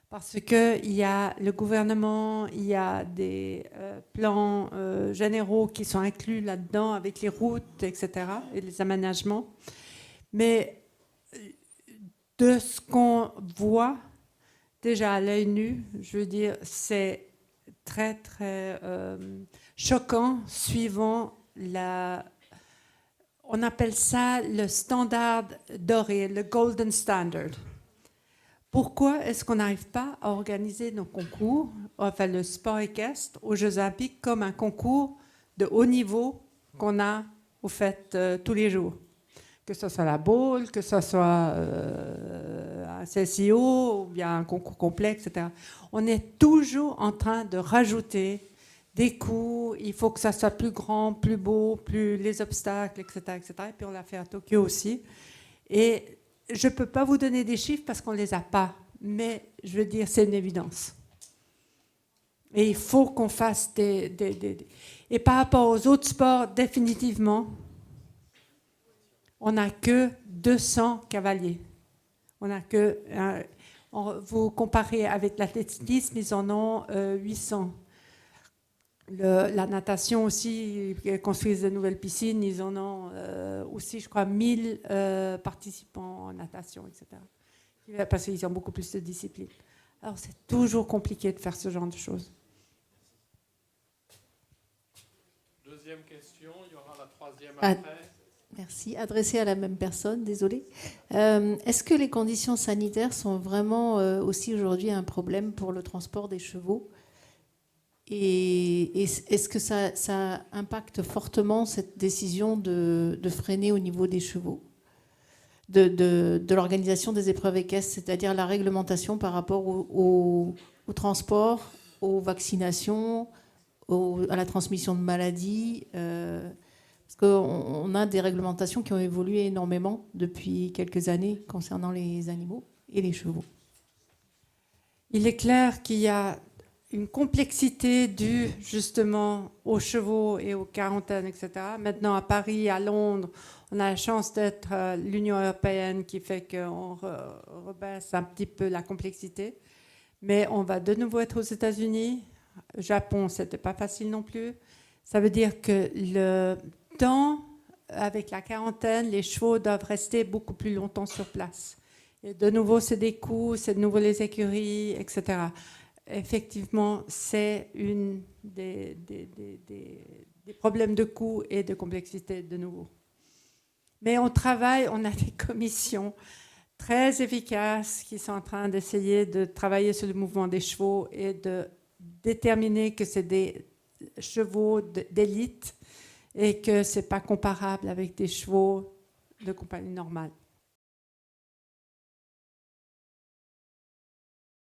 Parce qu'il y a le gouvernement, il y a des plans généraux qui sont inclus là-dedans avec les routes, etc. et les aménagements. Mais de ce qu'on voit déjà à l'œil nu, je veux dire, c'est très, très choquant suivant la... On appelle ça le standard doré, le golden standard. Pourquoi est-ce qu'on n'arrive pas à organiser nos concours, enfin le sport équestre, aux Jeux Olympiques comme un concours de haut niveau qu'on a au fait tous les jours? Que ce soit la bowl, que ce soit un CSIO ou bien un concours complet, etc. On est toujours en train de rajouter des coûts, il faut que ça soit plus grand, plus beau, plus les obstacles, etc., etc. Et puis on l'a fait à Tokyo aussi. Et je ne peux pas vous donner des chiffres parce qu'on ne les a pas, mais je veux dire, c'est une évidence. Et il faut qu'on fasse Et par rapport aux autres sports, définitivement, on n'a que 200 cavaliers. On n'a que... vous comparez avec l'athlétisme, ils en ont 800. La natation aussi, ils construisent de nouvelles piscines, ils en ont aussi, je crois, 1000 participants en natation, etc. Parce qu'ils ont beaucoup plus de disciplines. Alors c'est toujours compliqué de faire ce genre de choses. Deuxième question, il y aura la troisième Ah, après. Merci. Adressé à la même personne, désolée. Est-ce que les conditions sanitaires sont vraiment aussi aujourd'hui un problème pour le transport des chevaux ? Et est-ce que ça impacte fortement cette décision de freiner au niveau des chevaux, de l'organisation des épreuves équestres, c'est-à-dire la réglementation par rapport au transport, aux vaccinations, à la transmission de maladies parce qu'on a des réglementations qui ont évolué énormément depuis quelques années concernant les animaux et les chevaux. Il est clair qu'il y a une complexité due justement aux chevaux et aux quarantaines, etc. Maintenant, à Paris, à Londres, on a la chance d'être l'Union européenne qui fait qu'on rebaisse un petit peu la complexité. Mais on va de nouveau être aux États-Unis. Japon, c'était pas facile non plus. Ça veut dire que le temps, avec la quarantaine, les chevaux doivent rester beaucoup plus longtemps sur place. Et de nouveau, c'est des coûts, c'est de nouveau les écuries, etc. Effectivement, c'est une des problèmes de coût et de complexité de nouveau. Mais on travaille, on a des commissions très efficaces qui sont en train d'essayer de travailler sur le mouvement des chevaux et de déterminer que c'est des chevaux d'élite et que ce n'est pas comparable avec des chevaux de compagnie normale.